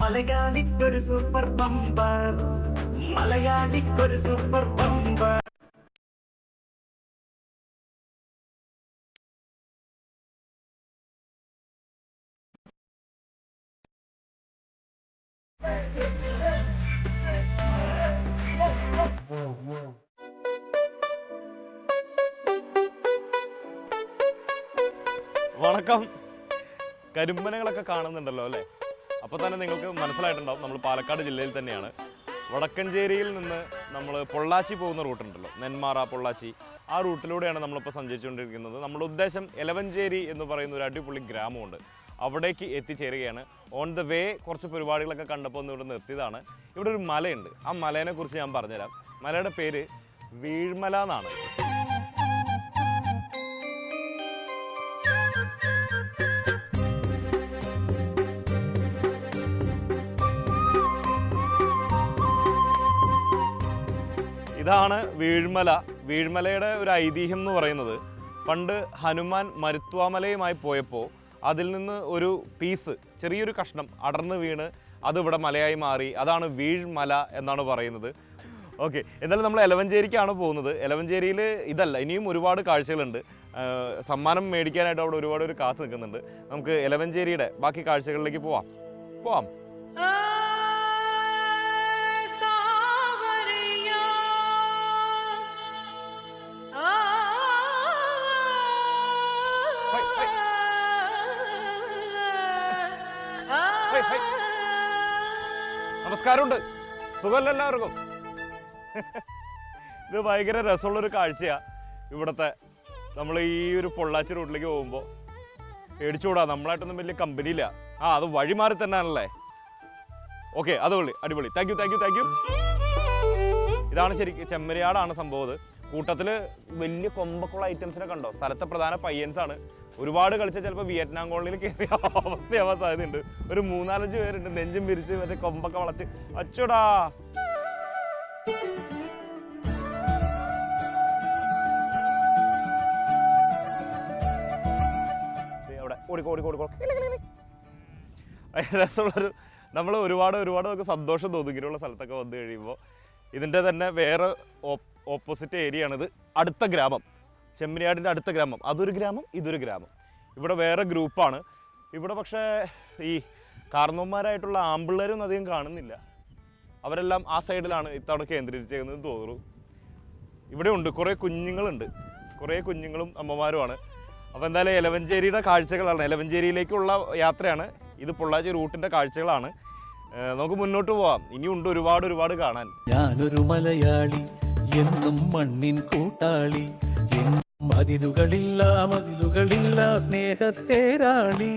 മലയാളിക്കൊരു super bumper, മലയാളിക്കൊരു super bumper. വണക്കം. കരിമ്പനകളൊക്കെ കാണുന്നുണ്ടല്ലോ അല്ലേ? അപ്പോൾ തന്നെ നിങ്ങൾക്ക് മനസ്സിലായിട്ടുണ്ടാവും നമ്മൾ പാലക്കാട് ജില്ലയിൽ തന്നെയാണ്. വടക്കഞ്ചേരിയിൽ നിന്ന് നമ്മൾ പൊള്ളാച്ചി പോകുന്ന റൂട്ടുണ്ടല്ലോ, നെന്മാറ പൊള്ളാച്ചി, ആ റൂട്ടിലൂടെയാണ് നമ്മളിപ്പോൾ സഞ്ചരിച്ചുകൊണ്ടിരിക്കുന്നത്. നമ്മുടെ ഉദ്ദേശം എലവഞ്ചേരി എന്ന് പറയുന്ന ഒരു അടിപൊളി ഗ്രാമമുണ്ട്, അവിടേക്ക് എത്തിച്ചേരുകയാണ്. ഓൺ ദ വേ കുറച്ച് പരിപാടികളൊക്കെ കണ്ടപ്പോൾ ഒന്ന് ഇവിടെ നിർത്തിയതാണ്. ഇവിടെ ഒരു മലയുണ്ട്, ആ മലേനെ കുറിച്ച് ഞാൻ പറഞ്ഞുതരാം. മലയുടെ പേര് വീഴ്മല എന്നാണ്. ഇതാണ് വീഴ്മല. വീഴ്മലയുടെ ഒരു ഐതിഹ്യം എന്ന് പറയുന്നത്, പണ്ട് ഹനുമാൻ മരുത്വാമലയുമായി പോയപ്പോൾ അതിൽ നിന്ന് ഒരു പീസ്, ചെറിയൊരു കഷ്ണം അടർന്ന് വീണ് അത് ഇവിടെ മലയായി മാറി. അതാണ് വീഴ്മല എന്നാണ് പറയുന്നത്. ഓക്കെ, എന്തായാലും നമ്മൾ എലവഞ്ചേരിക്കാണ് പോകുന്നത്. എലവഞ്ചേരിയിൽ ഇതല്ല, ഇനിയും ഒരുപാട് കാഴ്ചകളുണ്ട്. സമ്മാനം മേടിക്കാനായിട്ട് അവിടെ ഒരുപാട് പേര് കാത്തു നിൽക്കുന്നുണ്ട്. നമുക്ക് എലവഞ്ചേരിയുടെ ബാക്കി കാഴ്ചകളിലേക്ക് പോവാം. നമസ്കാരമുണ്ട്, സുഖമല്ല എല്ലാവർക്കും? ഇത് ഭയങ്കര രസമുള്ളൊരു കാഴ്ചയാണ് ഇവിടുത്തെ. നമ്മൾ ഈ ഒരു പൊള്ളാച്ചി റൂട്ടിലേക്ക് പോകുമ്പോൾ പേടിച്ചുകൂടാ, നമ്മളായിട്ടൊന്നും വലിയ കമ്പനിയില്ല. അത് വഴി മാറി തന്നെയാണല്ലേ. ഓക്കെ, അതുപൊളി, അടിപൊളി. Thank you. ഇതാണ് ശരിക്കും ചെമ്മരിയാടാണ് സംഭവം. കൂട്ടത്തിൽ വലിയ കൊമ്പക്കുള്ള ഐറ്റംസിനെ കണ്ടോ? സ്ഥലത്തെ പ്രധാന പയ്യൻസാണ്. ഒരുപാട് കളിച്ചാൽ ചിലപ്പോൾ വിയറ്റ്നാം കോളനിയിൽ കയറിയ അവസ്ഥയാവാൻ സാധ്യതയുണ്ട്. ഒരു 3-4 പേരുണ്ട് നെഞ്ചും പിരിച്ച് മറ്റേ കൊമ്പൊക്കെ വളച്ച്. അച്ചോടാ, അവിടെ ഓടിക്കോ. രസമുള്ളൊരു, നമ്മൾ ഒരുപാട് നമുക്ക് സന്തോഷം തോന്നും ഇങ്ങനെയുള്ള സ്ഥലത്തൊക്കെ വന്നു കഴിയുമ്പോൾ. ഇതിൻ്റെ തന്നെ വേറെ ഓപ്പോസിറ്റ് ഏരിയ ആണിത്. അടുത്ത ഗ്രാമം, ചെമ്മരിയാടിൻ്റെ അടുത്ത ഗ്രാമം. അതൊരു ഗ്രാമം, ഇതൊരു ഗ്രാമം. ഇവിടെ വേറെ ഗ്രൂപ്പാണ്. ഇവിടെ പക്ഷേ ഈ കാർന്നവന്മാരായിട്ടുള്ള ആമ്പിള്ളേരൊന്നും അധികം കാണുന്നില്ല. അവരെല്ലാം ആ സൈഡിലാണ് ഇത്തവണ കേന്ദ്രീകരിച്ചേക്കുന്നത് തോന്നുന്നു. ഇവിടെ ഉണ്ട് കുറേ കുഞ്ഞുങ്ങളുണ്ട്, കുറേ കുഞ്ഞുങ്ങളും അമ്മമാരുമാണ്. അപ്പോൾ എന്തായാലും എലവഞ്ചേരിയുടെ കാഴ്ചകളാണ്, എലവഞ്ചേരിയിലേക്കുള്ള യാത്രയാണ് ഇത്. പൊള്ളാച്ചി റൂട്ടിൻ്റെ കാഴ്ചകളാണ്. നമുക്ക് മുന്നോട്ട് പോവാം. ഇനിയുണ്ട് ഒരുപാട് കാണാൻ. ഞാനൊരു മലയാളി, എന്നും മണ്ണിൻ കൂട്ടാളി, മതിലുകളില്ല സ്നേഹത്തേരാളി.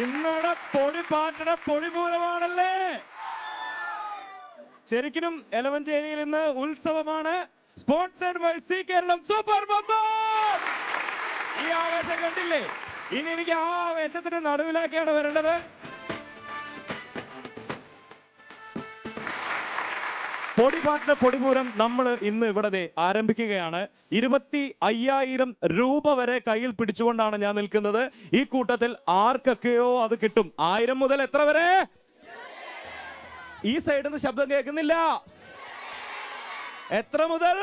ഇന്നോടെ പൊടി പാറ്റണ പൊടിപൂരമാണല്ലേ. ശരിക്കും എലവഞ്ചേരിയിൽ ഇന്ന് ഉത്സവമാണ്. Sponsored by Zee Keralam super bumper. ഈ ആവേശം കണ്ടില്ലേ? ഇനി എനിക്ക് ആ ആവേശത്തിന്റെ നടുവിലാക്കിയാണ് വരേണ്ടത്. പൊടിപാട്ടിന്റെ പൊടിപൂരം നമ്മൾ ഇന്ന് ഇവിടെ ആരംഭിക്കുകയാണ്. 25,000 രൂപ വരെ കയ്യിൽ പിടിച്ചുകൊണ്ടാണ് ഞാൻ നിൽക്കുന്നത്. ഈ കൂട്ടത്തിൽ ആർക്കൊക്കെയോ അത് കിട്ടും. 1000 മുതൽ എത്ര വരെ? ഈ സൈഡിൽ നിന്ന് ശബ്ദം കേൾക്കുന്നില്ല. എത്ര മുതൽ?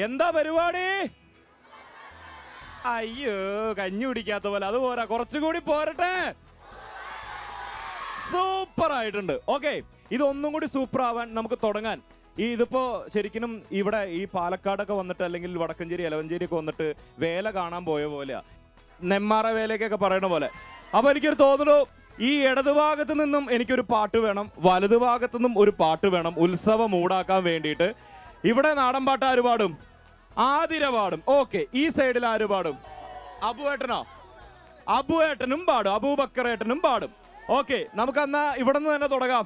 എന്താ പരിപാടി? അയ്യോ, കഞ്ഞി കുടിക്കാത്ത പോലെ. അതുപോരാ, കുറച്ചുകൂടി പോരട്ടെ. സൂപ്പർ ആയിട്ടുണ്ട്. ഓക്കെ, ഇതൊന്നും കൂടി സൂപ്പർ ആവാൻ നമുക്ക് തുടങ്ങാൻ. ഇതിപ്പോ ശരിക്കും ഇവിടെ ഈ പാലക്കാടൊക്കെ വന്നിട്ട്, അല്ലെങ്കിൽ വടക്കഞ്ചേരി എലവഞ്ചേരി ഒക്കെ വന്നിട്ട് വേല കാണാൻ പോയ പോലെയാ, നെന്മാറ വേലയ്ക്കൊക്കെ പറയണ പോലെ. അപ്പൊ എനിക്കൊരു തോന്നുന്നു, ഈ ഇടതുഭാഗത്ത് നിന്നും എനിക്കൊരു പാട്ട് വേണം, വലതുഭാഗത്തു നിന്നും ഒരു പാട്ട് വേണം, ഉത്സവം മൂടാക്കാൻ വേണ്ടിയിട്ട്. ഇവിടെ നാടൻ പാട്ട് ആര് പാടും? ആതിര പാടും. ഓക്കെ, ഈ സൈഡിൽ ആര് പാടും? അബുവേട്ടനോ? അബുവേട്ടനും പാടും, അബൂബക്കറേട്ടനും പാടും. ഓക്കെ, നമുക്കെന്നാ ഇവിടെ നിന്ന് തന്നെ തുടങ്ങാം.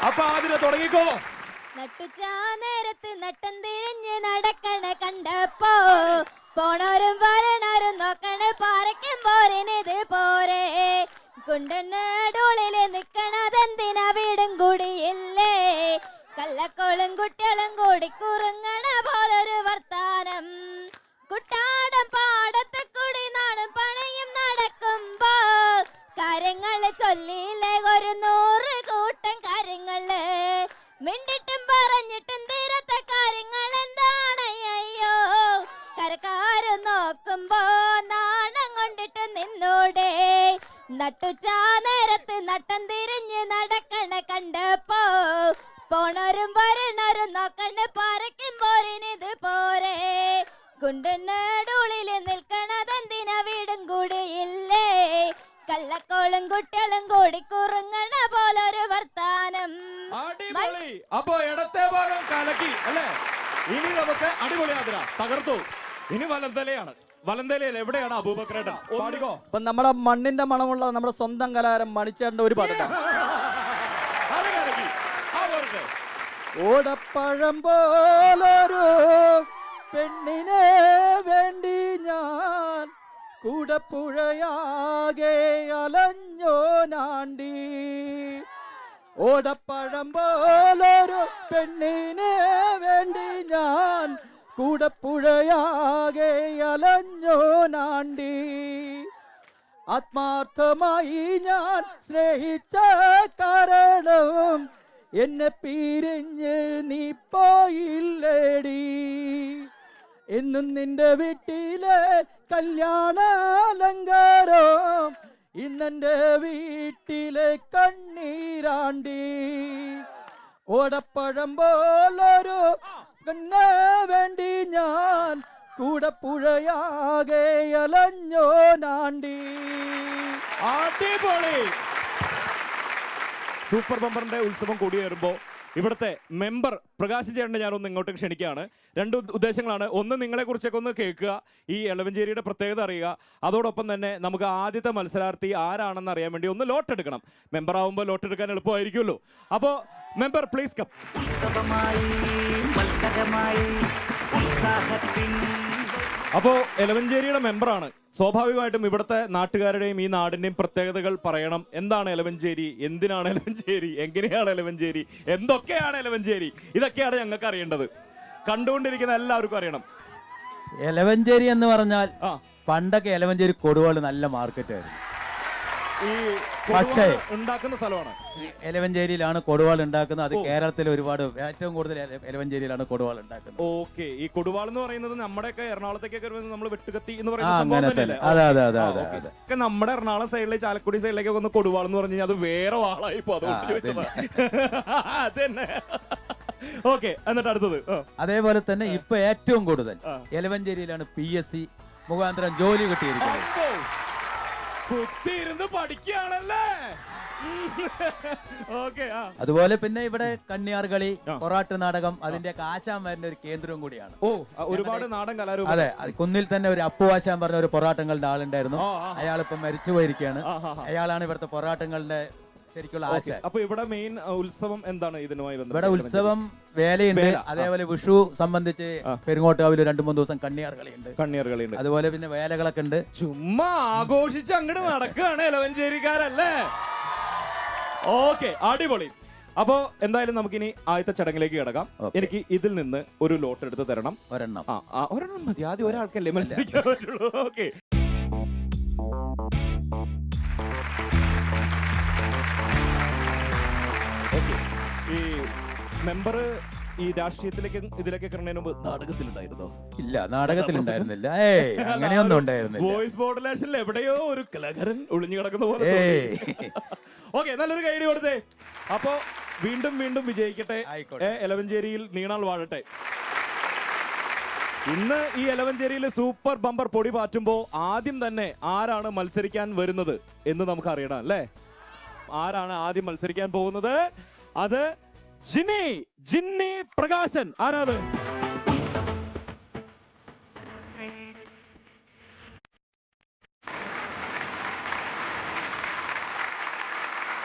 അപ്പൊ ആതിര തുടങ്ങിക്കോ. നട്ടുച്ചാ നേരത്ത് നട്ടം തിരിഞ്ഞ് നടക്കണ കണ്ടപ്പോ പോണോരും വരണോരും നോക്കണ പാറയ്ക്കും പോരിനിത് പോരെ കുണ്ടനടുള്ളില് നിക്കണതെന്തിനാ വീടും കൂടിയില്ലേ കള്ളക്കോളും കുട്ടികളും കൂടി കുറുങ്ങണ പോലൊരു വർത്താനം കുട്ടാടം പാടത്ത് കൂടി നാടും പണയും നടക്കുമ്പോ കാര്യങ്ങള് ചൊല്ലിയില്ലേ ഒരു 100 കൂട്ടം കാര്യങ്ങള് മിണ്ടിട്ടും പറഞ്ഞിട്ടും തീരത്ത കാര്യങ്ങൾ എന്താണ് അയ്യോ കരക്കാര് നോക്കുമ്പോ നാണം കൊണ്ടിട്ട് നിന്നൂടെ നട്ടുച്ചാ നേരത്ത് നട്ടം തിരിഞ്ഞ് നടക്കണ കണ്ടപ്പോ പോണോരും വരണോരും നോക്കണ പാറയ്ക്കും പോരിനിത് പോരെ കുണ്ടനടുള്ളില് നിൽക്കണതെന്തിനാ വീടും കൂടിയില്ലേ കള്ളക്കോളും കുട്ടികളും കൂടി കുറുങ്ങണ പോലൊരു വർത്താനം. അടിപൊളി. അപ്പൊ ഇടത്തെ ഭാഗം കലക്കി അല്ലേ? ഇനി നമുക്ക് അടിപൊളി ആതിര തകർത്തു. ഇനി വലന്തലയാണ്. വലന്തലയിൽ എവിടെയാണ് അബൂബക്കറേട്ടൻ? പാടിക്കോ. ഇപ്പൊ നമ്മുടെ മണ്ണിന്റെ മണമുള്ള നമ്മുടെ സ്വന്തം കലാകാരൻ മണിച്ചേട്ടന്റെ ഒരു പാട്ടാണ്. ഓടപ്പഴം പോലൊരു പെണ്ണിനെ വേണ്ടി ഞാൻ കൂടപ്പുഴയാകെ അലഞ്ഞോ നാണ്ടി ഓടപ്പഴം പോലൊരു പെണ്ണിനെ വേണ്ടി ഞാൻ കൂടപ്പുഴയാകെ അലഞ്ഞോ നാണ്ടി ആത്മാർത്ഥമായി ഞാൻ സ്നേഹിച്ച കാരണം എന്നെ പിരിഞ്ഞ് നീ പോയില്ലേടി എന്നും നിന്റെ വീട്ടിലെ കല്യാണാലങ്കാരം ഇന്നെന്റെ വീട്ടിലെ കണ്ണീരാണ്ടി ഓടപ്പഴം പോലൊരു പെണ്ണെ വേണ്ടി ഞാൻ കൂടപ്പുഴയാകെ അലഞ്ഞോ നാണ്ടി. അടിപൊളി. സൂപ്പർ ബമ്പറിന്റെ ഉത്സവം കൂടിയേറുമ്പോൾ ഇവിടുത്തെ മെമ്പർ പ്രകാശ് ചേട്ടനെ ഞാനൊന്ന് ഇങ്ങോട്ട് ക്ഷണിക്കുകയാണ്. 2 ഉദ്ദേശങ്ങളാണ്. ഒന്ന്, നിങ്ങളെ കുറിച്ചൊക്കെ ഒന്ന് കേൾക്കുക, ഈ എലവഞ്ചേരിയുടെ പ്രത്യേകത അറിയുക. അതോടൊപ്പം തന്നെ നമുക്ക് ആദ്യത്തെ മത്സരാർത്ഥി ആരാണെന്ന് അറിയാൻ വേണ്ടി ഒന്ന് ലോട്ട് എടുക്കണം. മെമ്പർ ആവുമ്പോൾ ലോട്ട് എടുക്കാൻ എളുപ്പമായിരിക്കുമല്ലോ. അപ്പോൾ മെമ്പർ പ്ലീസ് കം. ഉത്സവമായി മത്സരമായി ഉത്സാഹത്തിൻ അപ്പോൾ എലവഞ്ചേരിയുടെ മെമ്പറാണ്. സ്വാഭാവികമായിട്ടും ഇവിടുത്തെ നാട്ടുകാരുടെയും ഈ നാടിന്റെയും പ്രത്യേകതകൾ പറയണം. എന്താണ് എലവഞ്ചേരി, എന്തിനാണ് എലവഞ്ചേരി, എങ്ങനെയാണ് എലവഞ്ചേരി, എന്തൊക്കെയാണ് എലവഞ്ചേരി, ഇതൊക്കെയാണ് ഞങ്ങൾക്ക് അറിയേണ്ടത്. കണ്ടുകൊണ്ടിരിക്കുന്ന എല്ലാവർക്കും അറിയണം. എലവഞ്ചേരി എന്ന് പറഞ്ഞാൽ പണ്ടൊക്കെ എലവഞ്ചേരി കൊടുവാള് നല്ല മാർക്കറ്റ് ആയിരുന്നു. ഈ പക്ഷേ ഉണ്ടാക്കുന്ന സ്ഥലമാണ് എലവഞ്ചേരിയിലാണ് കൊടുവാൾ ഉണ്ടാക്കുന്നത്. അത് കേരളത്തിൽ ഒരുപാട് ഏറ്റവും കൂടുതൽ എലവഞ്ചേരിയിലാണ് കൊടുവാൾ ഉണ്ടാക്കുന്നത്. ഓക്കെ. ഈ കൊടുവാൾ എന്ന് പറയുന്നത് നമ്മുടെയൊക്കെ എറണാകുളത്തേക്കൊക്കെ നമ്മൾ വെട്ടുകത്തി എന്ന് അങ്ങനെ തന്നെ. അതെ അതെ അതെ അതെ അതെ. നമ്മുടെ എറണാകുളം സൈഡിലെ ചാലക്കുടി സൈഡിലേക്കൊക്കെ ഒന്ന് കൊടുവാൾ എന്ന് പറഞ്ഞു കഴിഞ്ഞാൽ അത് വേറെ വാളായി അതന്നെ. ഓക്കെ, എന്നിട്ട് അടുത്തത് അതേപോലെ തന്നെ ഇപ്പൊ ഏറ്റവും കൂടുതൽ എലവഞ്ചേരിയിലാണ് PSC മുഖാന്തരം ജോലി കിട്ടിയിരിക്കുന്നത്. കുത്തിയിരുന്ന് പഠിക്കുകയാണല്ലേ. അതുപോലെ പിന്നെ ഇവിടെ കണ്ണിയാർകളി, പൊറാട്ട് നാടകം, അതിന്റെ ആശാൻ വരുന്ന ഒരു കേന്ദ്രവും കൂടിയാണ്. ഒരുപാട് നാടൻ കലാരൂപം. അതെ, കുന്നിൽ തന്നെ ഒരു അപ്പു ആശാൻ പറഞ്ഞ ഒരു പൊറാട്ടങ്ങളുടെ ആളുണ്ടായിരുന്നു. അയാൾ ഇപ്പൊ മരിച്ചു പോയിരിക്കുകയാണ്. അയാളാണ് ഇവിടുത്തെ പൊറാട്ടങ്ങളുടെ ശരിക്കുള്ള ആശാൻ. അപ്പൊ ഇവിടെ മെയിൻ ഉത്സവം എന്താണ് ഇതിനുമായി ബന്ധപ്പെട്ട്? ഇവിടെ ഉത്സവം വേലയുണ്ട്. അതേപോലെ വിഷു സംബന്ധിച്ച് പെരുങ്ങോട്ടാവിൽ 2-3 ദിവസം കണ്ണിയാർകളിയുണ്ട്. അതുപോലെ പിന്നെ വേലകളൊക്കെ ഉണ്ട്. ചുമ്മാ ആഘോഷിച്ച് അങ്ങോട്ട് നടക്കുകയാണ് എലവഞ്ചേരിക്കാരല്ലേ. ഓക്കെ, അടിപൊളി. അപ്പോ എന്തായാലും നമുക്കിനി ആദ്യത്തെ ചടങ്ങിലേക്ക് കിടക്കാം. എനിക്ക് ഇതിൽ നിന്ന് ഒരു ലോട്ട് എടുത്ത് തരണം. ഒരെണ്ണം മതി. ആദ്യം ഒരാൾക്കല്ലേ മത്സരിക്കാൻ പറ്റുള്ളൂ. ഓക്കെ. ഈ മെമ്പർ ഈ രാഷ്ട്രീയത്തിലേക്ക് ഇതിലേക്ക് കിടന്നതിന് മുമ്പ് നാടകത്തിലുണ്ടായിരുന്നോ? ഇല്ല, നാടകത്തിലുണ്ടായിരുന്നില്ല. അങ്ങനെയൊന്നും ഉണ്ടായിരുന്നില്ല. വോയിസ് മോഡുലേഷനിൽ എവിടെയോ ഒരു കലാകാരൻ ഒളിഞ്ഞു കിടക്കുന്ന പോലെ. ഓക്കെ, നല്ലൊരു കൈഡി കൊടുത്തേ. അപ്പോ വീണ്ടും വീണ്ടും വിജയിക്കട്ടെ. എലവഞ്ചേരിയിൽ നീണാൾ വാഴട്ടെ. ഇന്ന് ഈ എലവഞ്ചേരിയിൽ സൂപ്പർ ബമ്പർ പൊടി പാറ്റുമ്പോ ആദ്യം തന്നെ ആരാണ് മത്സരിക്കാൻ വരുന്നത് എന്ന് നമുക്ക് അറിയണം അല്ലേ? ആരാണ് ആദ്യം മത്സരിക്കാൻ പോകുന്നത്? അത് ജിന്നി പ്രകാശൻ. ആരാണ്?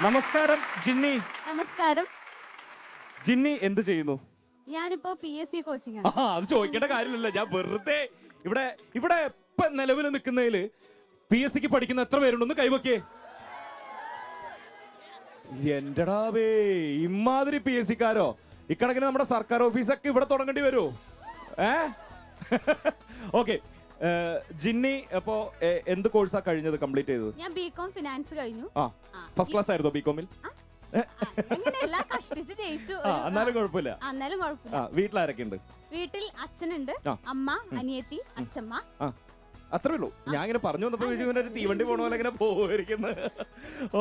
നമസ്കാരം ജിന്നി. നമസ്കാരം. ജിന്നി എന്ത് ചെയ്യുന്നു? ഞാനിപ്പോ PSC കോച്ചിങ്. അത് ചോദിക്കേണ്ട കാര്യമില്ല, ഞാൻ വെറുതെ ഇവിടെ ഇവിടെ ഇപ്പൊ നിലവിൽ നിൽക്കുന്നതിൽ PSCക്ക് പഠിക്കുന്ന എത്ര പേരുണ്ടെന്ന് കൈവക്കേ. എന്റെടാവേ, ഇമാതിരി PSCക്കാരോ ഇക്കണക്കിന് നമ്മുടെ സർക്കാർ ഓഫീസൊക്കെ ഇവിടെ തുടങ്ങേണ്ടി വരുമോ? ഓക്കെ, ജിന്നി അപ്പോ എന്ത് കോഴ്സാ കഴിഞ്ഞത്, കംപ്ലീറ്റ് ചെയ്തത്? ഞാൻ ബികോം ഫിനാൻസ് കഴിഞ്ഞു. ഫസ്റ്റ് ക്ലാസ് ആയിരുന്നോ ബികോമിൽ? കഷ്ടിച്ച് ജയിച്ചു. എന്നാലും കുഴപ്പമില്ല. വീട്ടിലാരൊക്കെ ഉണ്ട്? വീട്ടിൽ അച്ഛനുണ്ട്, അമ്മ, അനിയത്തി, അച്ഛമ്മ. അത്രേ ഉള്ളൂ. ഞാൻ ഇങ്ങനെ പറഞ്ഞു വന്നപ്പോൾ ഒരു തീവണ്ടി പോണ പോലെ ഇങ്ങനെ പോയിരിക്കുന്നത്.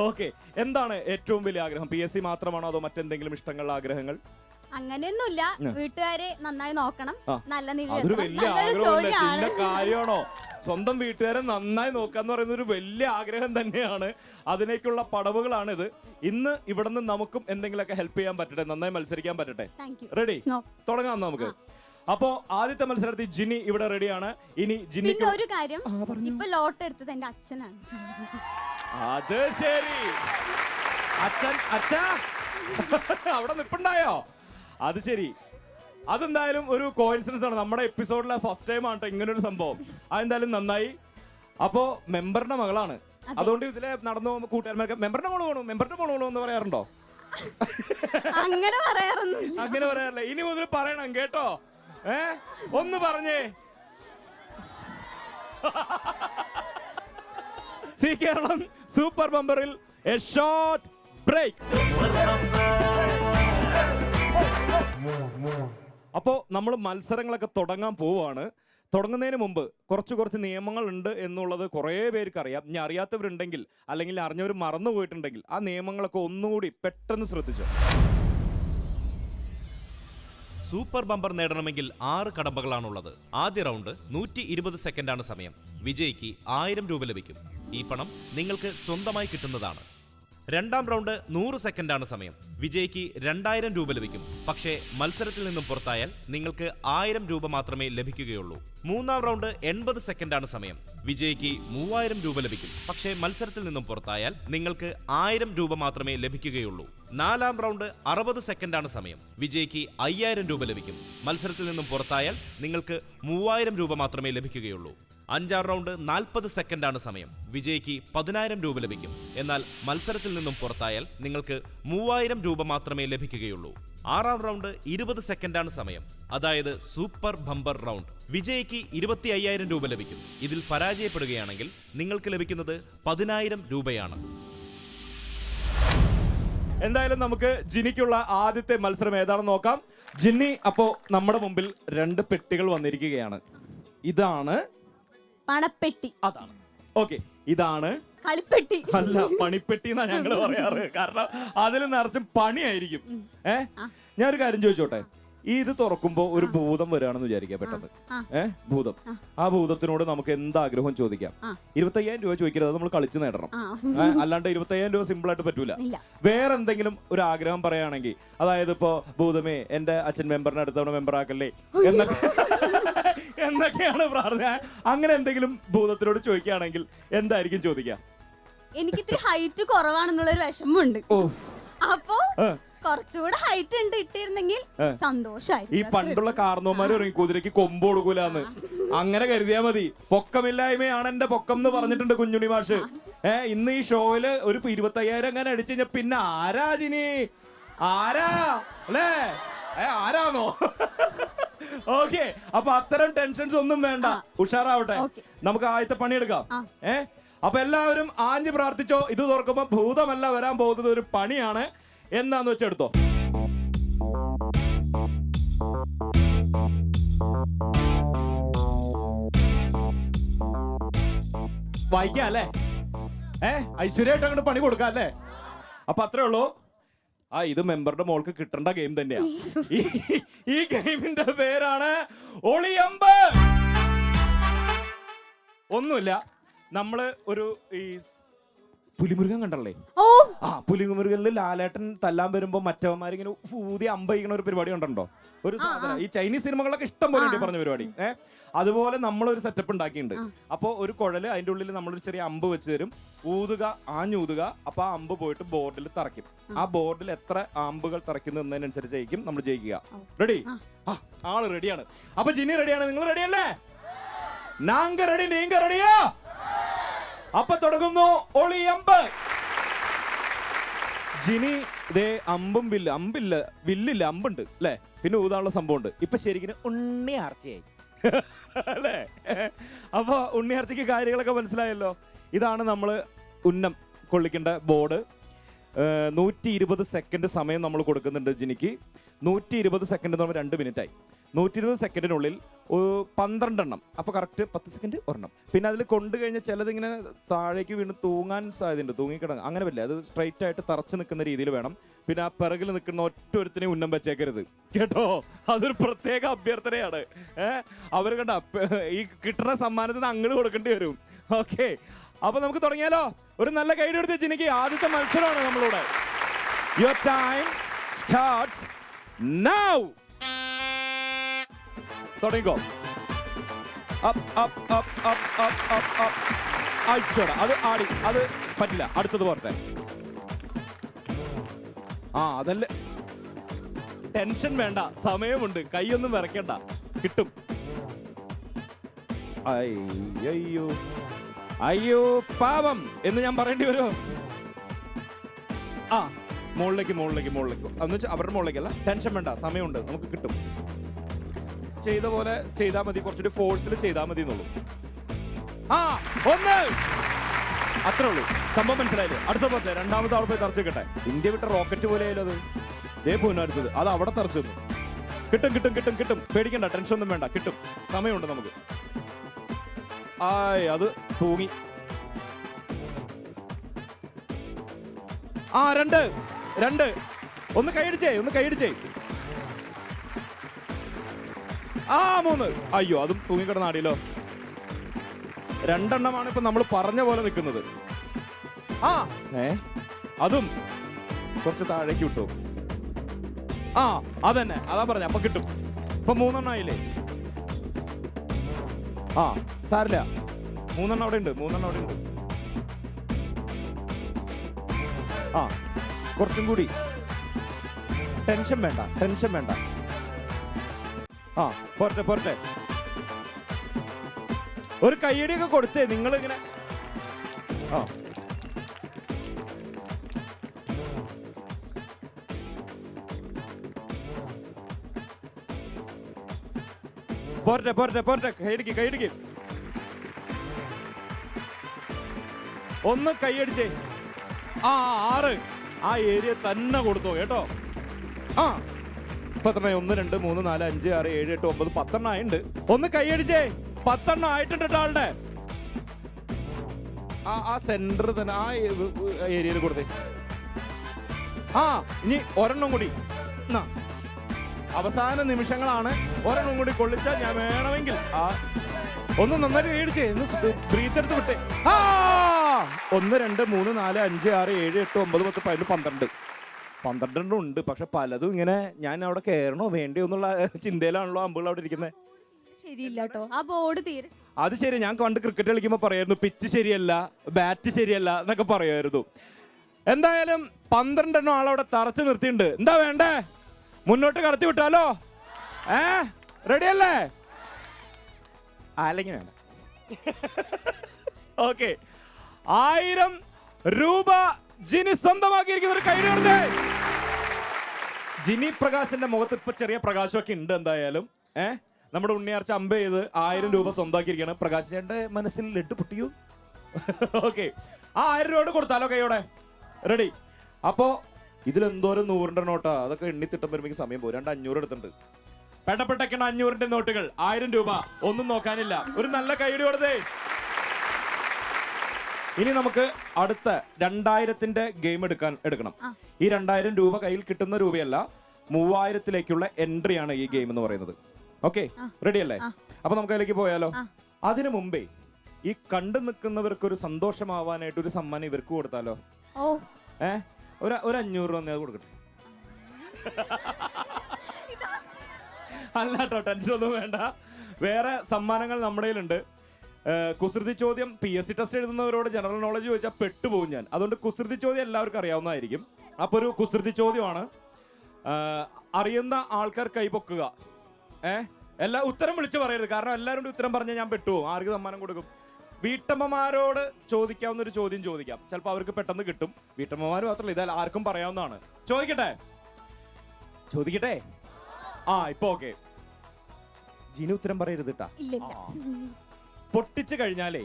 ഓക്കെ, എന്താണ് ഏറ്റവും വലിയ ആഗ്രഹം? PSC മാത്രമാണോ അതോ മറ്റെന്തെങ്കിലും ഇഷ്ടങ്ങളുള്ള ആഗ്രഹങ്ങൾ? അങ്ങനെയൊന്നുമില്ല, വീട്ടുകാരെ നന്നായി നോക്കണം, നല്ല അതൊരു വലിയ ആഗ്രഹമല്ലേ, കാര്യമാണോ? സ്വന്തം വീട്ടുകാരെ നന്നായി നോക്കാന്ന് പറയുന്ന ഒരു വലിയ ആഗ്രഹം തന്നെയാണ്. അതിനേക്കുള്ള പടവുകളാണിത്. ഇന്ന് ഇവിടെ നിന്ന് നമുക്കും എന്തെങ്കിലുമൊക്കെ ഹെൽപ്പ് ചെയ്യാൻ പറ്റട്ടെ, നന്നായി മത്സരിക്കാൻ പറ്റട്ടെ. റെഡി, തുടങ്ങാം നമുക്ക്. അപ്പോ ആദ്യത്തെ മത്സരത്തിൽ ജിനി ഇവിടെ റെഡിയാണ്. ഇനി ജിനി ഒരു കാര്യം, ഇപ്പൊ ലോട്ട് എടുത്തത് എന്റെ അച്ഛനാണ്. അത് ശരി, അച്ഛാ അവിടെ നിപ്പുണ്ടായോ? അത് ശരി, അതെന്തായാലും ഒരു കോയിൻസിഡൻസ് ആണ്. നമ്മുടെ എപ്പിസോഡിലെ ഫസ്റ്റ് ടൈം ആണ് ഇങ്ങനെ ഒരു സംഭവം. അതെന്തായാലും നന്നായി. അപ്പോ മെമ്പറുടെ മകളാണ്, അതുകൊണ്ട് ഇതിലെ നടന്നു പോകുമ്പോൾ കൂട്ടുകാരന്മാർക്ക് മെമ്പറിന്റെ മോള് വേണു, മെമ്പറിന്റെ മോള് വേണു എന്ന് പറയാറുണ്ടോ? അങ്ങനെ പറയാറില്ല. ഇനി മുതൽ പറയണം കേട്ടോ. ഒന്ന് പറഞ്ഞേ. സി കേരളം സൂപ്പർ ബമ്പറിൽ എ ഷോർട്ട് ബ്രേക്ക്. അപ്പോ നമ്മൾ മത്സരങ്ങളൊക്കെ തുടങ്ങാൻ പോവാണ്. തുടങ്ങുന്നതിന് മുമ്പ് കുറച്ച് നിയമങ്ങൾ ഉണ്ട് എന്നുള്ളത് കുറേ പേർക്ക് അറിയാം. ഇനി അറിയാത്തവരുണ്ടെങ്കിൽ അല്ലെങ്കിൽ അറിഞ്ഞവർ മറന്നു പോയിട്ടുണ്ടെങ്കിൽ ആ നിയമങ്ങളൊക്കെ ഒന്നുകൂടി പെട്ടെന്ന് ശ്രദ്ധിച്ചു. സൂപ്പർ ബമ്പർ നേടണമെങ്കിൽ 6 കടമ്പകളാണുള്ളത്. ആദ്യ റൗണ്ട് 120 സെക്കൻഡാണ് സമയം. വിജയിക്ക് 1000 രൂപ ലഭിക്കും. ഈ പണം നിങ്ങൾക്ക് സ്വന്തമായി കിട്ടുന്നതാണ്. രണ്ടാം റൗണ്ട് 100 സെക്കൻഡാണ് സമയം. വിജയിക്ക് 2000 രൂപ ലഭിക്കും. പക്ഷേ മത്സരത്തിൽ നിന്നും പുറത്തായാൽ നിങ്ങൾക്ക് 1000 രൂപ മാത്രമേ ലഭിക്കുകയുള്ളൂ. മൂന്നാം റൗണ്ട് 80 സെക്കൻഡാണ് സമയം. വിജയിക്ക് 3000 രൂപ ലഭിക്കും. പക്ഷേ മത്സരത്തിൽ നിന്നും പുറത്തായാൽ നിങ്ങൾക്ക് 1000 രൂപ മാത്രമേ ലഭിക്കുകയുള്ളൂ. നാലാം റൗണ്ട് 60 സെക്കൻഡാണ് സമയം. വിജയിക്ക് 5000 രൂപ ലഭിക്കും. മത്സരത്തിൽ നിന്നും പുറത്തായാൽ നിങ്ങൾക്ക് 3000 രൂപ മാത്രമേ ലഭിക്കുകയുള്ളൂ. അഞ്ചാം റൗണ്ട് 40 സെക്കൻഡാണ് സമയം. വിജയിക്ക് 10000 രൂപ ലഭിക്കും. എന്നാൽ മത്സരത്തിൽ നിന്നും പുറത്തായാൽ നിങ്ങൾക്ക് 3000 രൂപ മാത്രമേ ലഭിക്കുകയുള്ളൂ. ആറാം റൗണ്ട് 20 സെക്കൻഡാണ് സമയം. അതായത് സൂപ്പർ ബമ്പർ റൗണ്ട്. വിജയിക്ക് 25000 രൂപ ലഭിക്കും. ഇതിൽ പരാജയപ്പെടുകയാണെങ്കിൽ നിങ്ങൾക്ക് ലഭിക്കുന്നത് 10000 രൂപയാണ്. എന്തായാലും നമുക്ക് ജിനിക്കുള്ള ആദ്യത്തെ മത്സരം ഏതാണെന്ന് നോക്കാം. ജിന്നി, അപ്പോ നമ്മുടെ മുമ്പിൽ 2 പെട്ടികൾ വന്നിരിക്കുകയാണ്. ഇതാണ് പണപ്പെട്ടി. അതാണ്. ഓക്കെ, ഇതാണ് കളിപ്പെട്ടി. അല്ല, പണിപ്പെട്ടി എന്നാ ഞങ്ങള് പറയാറ്. കാരണം അതിൽ നിറച്ചും പണിയായിരിക്കും. ഞാനൊരു കാര്യം ചോദിച്ചോട്ടെ, ഇത് തുറക്കുമ്പോ ഒരു ഭൂതം വരികയാണെന്ന് വിചാരിക്കാം പെട്ടെന്ന്. ഭൂതം. ആ ഭൂതത്തിനോട് നമുക്ക് എന്താഗ്രഹം ചോദിക്കാം. 25000 രൂപ ചോദിക്കരുത്, അത് നമ്മൾ കളിച്ച് നേടണം. അല്ലാണ്ട് 25000 രൂപ സിമ്പിൾ ആയിട്ട് പറ്റൂല. വേറെ എന്തെങ്കിലും ഒരു ആഗ്രഹം പറയുകയാണെങ്കിൽ, അതായത് ഇപ്പോ ഭൂതമേ എന്റെ അച്ഛൻ മെമ്പറിനെ അടുത്തവണ മെമ്പർ ആക്കല്ലേ എന്നൊക്കെയാണ് പ്രാർത്ഥന. അങ്ങനെ എന്തെങ്കിലും ഭൂതത്തിനോട് ചോദിക്കുകയാണെങ്കിൽ എന്തായിരിക്കും ചോദിക്കുക? എനിക്ക് ഇത്തിരി ഹൈറ്റ് കുറവാണെന്നുള്ളൊരു വിഷമമുണ്ട്. അപ്പോ കുറച്ചുകൂടെ ഹൈറ്റ് ഉണ്ട് ഇട്ടിരുന്നെങ്കിൽ സന്തോഷമായി. ഈ പണ്ടുള്ള കാർന്നോമാര് പറയും കുതിരക്ക് കൊമ്പ് കൊടുക്കൂലെന്ന്. അങ്ങനെ കരുതിയാ മതി. പൊക്കമില്ലായ്മയാണ് എന്റെ പൊക്കം എന്ന് പറഞ്ഞിട്ടുണ്ട് കുഞ്ഞുണ്ണി മാഷ്. ഇന്ന് ഈ ഷോയില് ഒരു 25000 അങ്ങനെ അടിച്ചു കഴിഞ്ഞാൽ പിന്നെ ആരാ ജിനി? ആരാ അല്ലേ? ആരാന്നോ? ഓക്കെ, അപ്പൊ അത്തരം ടെൻഷൻസ് ഒന്നും വേണ്ട, ഉഷാറാവട്ടെ. നമുക്ക് ആദ്യത്തെ പണിയെടുക്കാം. അപ്പൊ എല്ലാവരും ആഞ്ഞു പ്രാർത്ഥിച്ചോ. ഇത് തുറക്കുമ്പോ ഭൂതമല്ല വരാൻ പോകുന്നത്, ഒരു പണിയാണ്. എന്താന്ന് വെച്ചെടുത്തോ. വായിക്കാം അല്ലേ? ഐശ്വര്യമായിട്ട് അങ്ങോട്ട് പണി കൊടുക്കാം അല്ലേ? അപ്പൊ അത്രേ ഉള്ളൂ. ഇത് മെമ്പറുടെ മോൾക്ക് കിട്ടേണ്ട ഗെയിം തന്നെയാ. ഈ ഗെയിമിന്റെ പേരാണ് ഒളിയമ്പ്. ഒന്നുമില്ല, നമ്മള് ഒരു ഈ പുലിമുരുകൻ കണ്ടല്ലേ? പുലിമുരുകനിൽ ലാലേട്ടൻ തല്ലാൻ വരുമ്പോ മറ്റവന്മാരിങ്ങനെ ഊതി അമ്പയിക്കണ ഒരു പരിപാടി ഉണ്ടോ? ഒരു ഈ ചൈനീസ് സിനിമകളൊക്കെ ഇഷ്ടം പോലെ ഉണ്ട് പറഞ്ഞ പരിപാടി. അതുപോലെ നമ്മളൊരു സെറ്റപ്പ് ഉണ്ടാക്കിയിട്ടുണ്ട്. അപ്പൊ ഒരു കുഴല്, അതിന്റെ ഉള്ളിൽ നമ്മളൊരു ചെറിയ അമ്പ് വെച്ച് തരും. ഊതുക, ആഞ്ഞൂതുക. അപ്പൊ ആ അമ്പ് പോയിട്ട് ബോർഡിൽ തറയ്ക്കും. ആ ബോർഡിൽ എത്ര അമ്പുകൾ തറയ്ക്കുന്നു എന്നതിനനുസരിച്ചായിരിക്കും നമ്മൾ ജയിക്കുക. റെഡി? ആള് റെഡിയാണ്. അപ്പൊ ജിന്നി റെഡിയാണ്. നിങ്ങൾ റെഡിയല്ലേ? നാങ്ക റെഡി, നീങ്ക റെഡിയാ? അപ്പൊ തുടങ്ങുന്നു ഒളിയമ്പ്. ജിനി ദേ അമ്പും വില്ലില്ല അമ്പുണ്ട് അല്ലേ, പിന്നെ ഊതാനുള്ള സംഭവം ഉണ്ട്. ഇപ്പൊ ശരിക്കും ഉണ്ണിയാർച്ചയായി അല്ലേ? അപ്പൊ ഉണ്ണിയാർച്ചയ്ക്ക് കാര്യങ്ങളൊക്കെ മനസ്സിലായല്ലോ. ഇതാണ് നമ്മൾ ഉന്നം കൊള്ളിക്കേണ്ട ബോർഡ്. 120 സെക്കൻഡ് സമയം നമ്മൾ കൊടുക്കുന്നുണ്ട് ജിനിക്ക്. 120 സെക്കൻഡ് എന്ന് പറയുമ്പോൾ 2 മിനിറ്റായി. 120 സെക്കൻഡിനുള്ളിൽ 12 എണ്ണം. അപ്പോൾ കറക്റ്റ് 10 സെക്കൻഡ് ഒരെണ്ണം. പിന്നെ അതിൽ കൊണ്ടു കഴിഞ്ഞാൽ ചിലതിങ്ങനെ താഴേക്ക് വീണ് തൂങ്ങാൻ സാധ്യതയുണ്ട്, തൂങ്ങിക്കിടങ്ങ് അങ്ങനെ പറ്റില്ല. അത് സ്ട്രൈറ്റ് ആയിട്ട് തറച്ച് നിൽക്കുന്ന രീതിയിൽ വേണം. പിന്നെ ആ പിറകിൽ നിൽക്കുന്ന ഒറ്റൊരുത്തിനെ ഉന്നം വെച്ചേക്കരുത് കേട്ടോ. അതൊരു പ്രത്യേക അഭ്യർത്ഥനയാണ്. അവർ കണ്ട ഈ കിട്ടുന്ന സമ്മാനത്തിന് അങ്ങോട്ട് കൊടുക്കേണ്ടി വരും. ഓക്കെ, അപ്പൊ നമുക്ക് തുടങ്ങിയാലോ? ഒരു നല്ല ഗൈഡ് എടുത്ത് ജിനിക്ക്. ആദ്യത്തെ മത്സരമാണ് നമ്മളിവിടെ. Your time starts now. തുടങ്ങിക്കോ. അത് ആടി, അത് പറ്റില്ല. അടുത്തത് പോരട്ടെ. അതല്ലേ, ടെൻഷൻ വേണ്ട, സമയമുണ്ട്, കൈയൊന്നും വിറയ്ക്കണ്ട, കിട്ടും. അയ്യോ അയ്യോ പാവം എന്ന് ഞാൻ പറയേണ്ടി വരുമോ? മുകളിലേക്ക് എന്ന് വെച്ചാൽ അവരുടെ മുകളിലേക്കല്ല. ടെൻഷൻ വേണ്ട, സമയമുണ്ട്, നമുക്ക് കിട്ടും. ചെയ്ത പോലെ ചെയ്താൽ മതി, കുറച്ചുകൂടി ഫോഴ്സിൽ ചെയ്താൽ മതി എന്നുള്ളൂ. ഒന്ന്, അത്രേ ഉള്ളൂ. സംഭവം മനസ്സിലായില്ലേ? അടുത്ത പോലത്തെ രണ്ടാമത്തെ അവിടെ പോയി തറച്ചു കിട്ടെ. ഇന്ത്യ വിട്ട റോക്കറ്റ് പോലെ ആയാലും അത് ദേ പോയിനടുത്തത്, അത് അവിടെ തറച്ചു തന്നു. കിട്ടും. പേടിക്കണ്ട, ടെൻഷൻ ഒന്നും വേണ്ട, കിട്ടും. സമയമുണ്ട് നമുക്ക്. അത് തൂങ്ങി. രണ്ട്. ഒന്ന് കൈയടിച്ചേ. 3. അയ്യോ, അതും തൂങ്ങിക്കിടന്നാടിയല്ലോ. 2 എണ്ണമാണ് ഇപ്പൊ നമ്മൾ പറഞ്ഞ പോലെ നിൽക്കുന്നത്. അതും കുറച്ച് താഴേക്ക് വിട്ടു. അതന്നെ, അതാ പറഞ്ഞ. അപ്പൊ കിട്ടും. ഇപ്പൊ 3 എണ്ണം ആയില്ലേ? സാരില്ല, 3 എണ്ണം അവിടെ ഉണ്ട്. കുറച്ചും കൂടി. ടെൻഷൻ വേണ്ട. പോരട്ടെ. ഒരു കയ്യടിയൊക്കെ കൊടുത്തേ നിങ്ങൾ ഇങ്ങനെ. പോരട്ടെ. കൈയടിക്ക്. ഒന്ന് കൈയടിച്ചേ. 6. ആ ഏരിയ തന്നെ കൊടുത്തോ കേട്ടോ. ഇപ്പൊ എത്ര? 1 2 3 4 5 6 7 8 9 10 എണ്ണം ആയിട്ടുണ്ട്. ഒന്ന് കൈയടിച്ചേ. 10 എണ്ണം ആയിട്ടുണ്ട് ആളുടെ. ആ സെന്റർ തന്നെ ആ ഏരിയയിൽ കൊടുത്തേ. ഇനി ഒരെണ്ണം കൂടി. അവസാന നിമിഷങ്ങളാണ്. ഒരെണ്ണം കൂടി കൊള്ളിച്ചാൽ ഞാൻ വേണമെങ്കിൽ ഒന്ന് നന്നായിട്ട് കൈയടിച്ചേ. ബ്രീത്ത് എടുത്ത് വിട്ടേ. 1 2 3 4 5 6 7 8 9 10 11 12 ഉണ്ട്. പക്ഷെ പലതും ഇങ്ങനെ ഞാൻ അവിടെ കയറണോ വേണ്ടിയോ എന്നുള്ള ചിന്തയിലാണല്ലോ അമ്പുകൾ അവിടെ ഇരിക്കുന്നത്. ശരിയില്ല കേട്ടോ, ആ ബോർഡ് തീരെ. അത് ശരി. ഞാൻ കണ്ട് ക്രിക്കറ്റ് കളിക്കുമ്പോൾ പറയായിരുന്നു പിച്ച് ശരിയല്ല, ബാറ്റ് ശരിയല്ല എന്നൊക്കെ പറയുമായിരുന്നു. എന്തായാലും 12 എണ്ണം ആളവിടെ തറച്ചു നിർത്തിയിട്ടുണ്ട്. എന്താ വേണ്ടേ? മുന്നോട്ട് കടത്തി വിട്ടാലോ? റെഡിയല്ലേ? അല്ലെങ്കിൽ വേണ്ട. ഓക്കെ, 1000 രൂപ ജിനി സ്വന്തമാക്കിയിരിക്കുന്ന ഒരു കൈയിലുണ്ട്. ജിനി പ്രകാശിന്റെ മുഖത്ത് ഇപ്പൊ ചെറിയ പ്രകാശമൊക്കെ ഉണ്ട്. എന്തായാലും നമ്മുടെ ഉണ്ണിയാർച്ച അമ്പ ചെയ്ത് 1000 രൂപ സ്വന്തമാക്കിയിരിക്കുകയാണ്. പ്രകാശിന്റെ മനസ്സിൽ ലഡ് പൊട്ടിയു. ഓക്കെ, 1000 രൂപ കൊടുത്താലോ കൈയോടെ? റെഡി? അപ്പോ ഇതിലെന്തോരം 100ന്റെ നോട്ടാ, അതൊക്കെ എണ്ണിത്തിട്ടം വരുമ്പോൾ സമയം പോകും. 500 എടുത്തിട്ടുണ്ട്. പെട്ടപ്പെട്ടൊക്കെ 500ന്റെ നോട്ടുകൾ. 1000 രൂപ ഒന്നും നോക്കാനില്ല. ഒരു നല്ല കൈയ്യടി കൊടുത്തേ. ഇനി നമുക്ക് അടുത്ത 2000ന്റെ ഗെയിം എടുക്കണം. ഈ 2000 രൂപ കയ്യിൽ കിട്ടുന്ന രൂപയല്ല, 3000ത്തിലേക്കുള്ള എൻട്രിയാണ് ഈ ഗെയിം എന്ന് പറയുന്നത്. ഓക്കെ, റെഡി അല്ലേ? അപ്പൊ നമുക്ക് അതിലേക്ക് പോയാലോ? അതിനു മുമ്പേ ഈ കണ്ടു നിൽക്കുന്നവർക്ക് ഒരു സന്തോഷമാവാനായിട്ട് ഒരു സമ്മാനം ഇവർക്ക് കൊടുത്താലോ? ഒരു 500 രൂപ അത് കൊടുക്കട്ടെ. അല്ല കേട്ടോ, ടെൻഷൻ ഒന്നും വേണ്ട. വേറെ സമ്മാനങ്ങൾ നമ്മുടെ കയ്യിലുണ്ട്. കുസൃതി ചോദ്യം PSC ടെസ്റ്റ് എഴുതുന്നവരോട് ജനറൽ നോളജ് ചോദിച്ചാൽ പെട്ടുപോകും ഞാൻ. അതുകൊണ്ട് കുസൃതി ചോദ്യം എല്ലാവർക്കും അറിയാവുന്നതായിരിക്കും. അപ്പൊ ഒരു കുസൃതി ചോദ്യമാണ്. അറിയുന്ന ആൾക്കാർ കൈപൊക്കുക. എല്ലാ ഉത്തരം വിളിച്ചു പറയരുത്, കാരണം എല്ലാവരും കൂടി ഉത്തരം പറഞ്ഞാൽ ഞാൻ പെട്ടുപോകും. ആർക്ക് സമ്മാനം കൊടുക്കും? വീട്ടമ്മമാരോട് ചോദിക്കാവുന്ന ഒരു ചോദ്യം ചോദിക്കാം, ചിലപ്പോൾ അവർക്ക് പെട്ടെന്ന് കിട്ടും. വീട്ടമ്മമാർ മാത്രമല്ല, ഇതാ ആർക്കും പറയാവുന്നതാണ്. ചോദിക്കട്ടെ? ഇപ്പൊ ഓക്കെ. ജിനി ഉത്തരം പറയരുത് കേട്ടാ. പൊട്ടിച്ചു കഴിഞ്ഞാലേ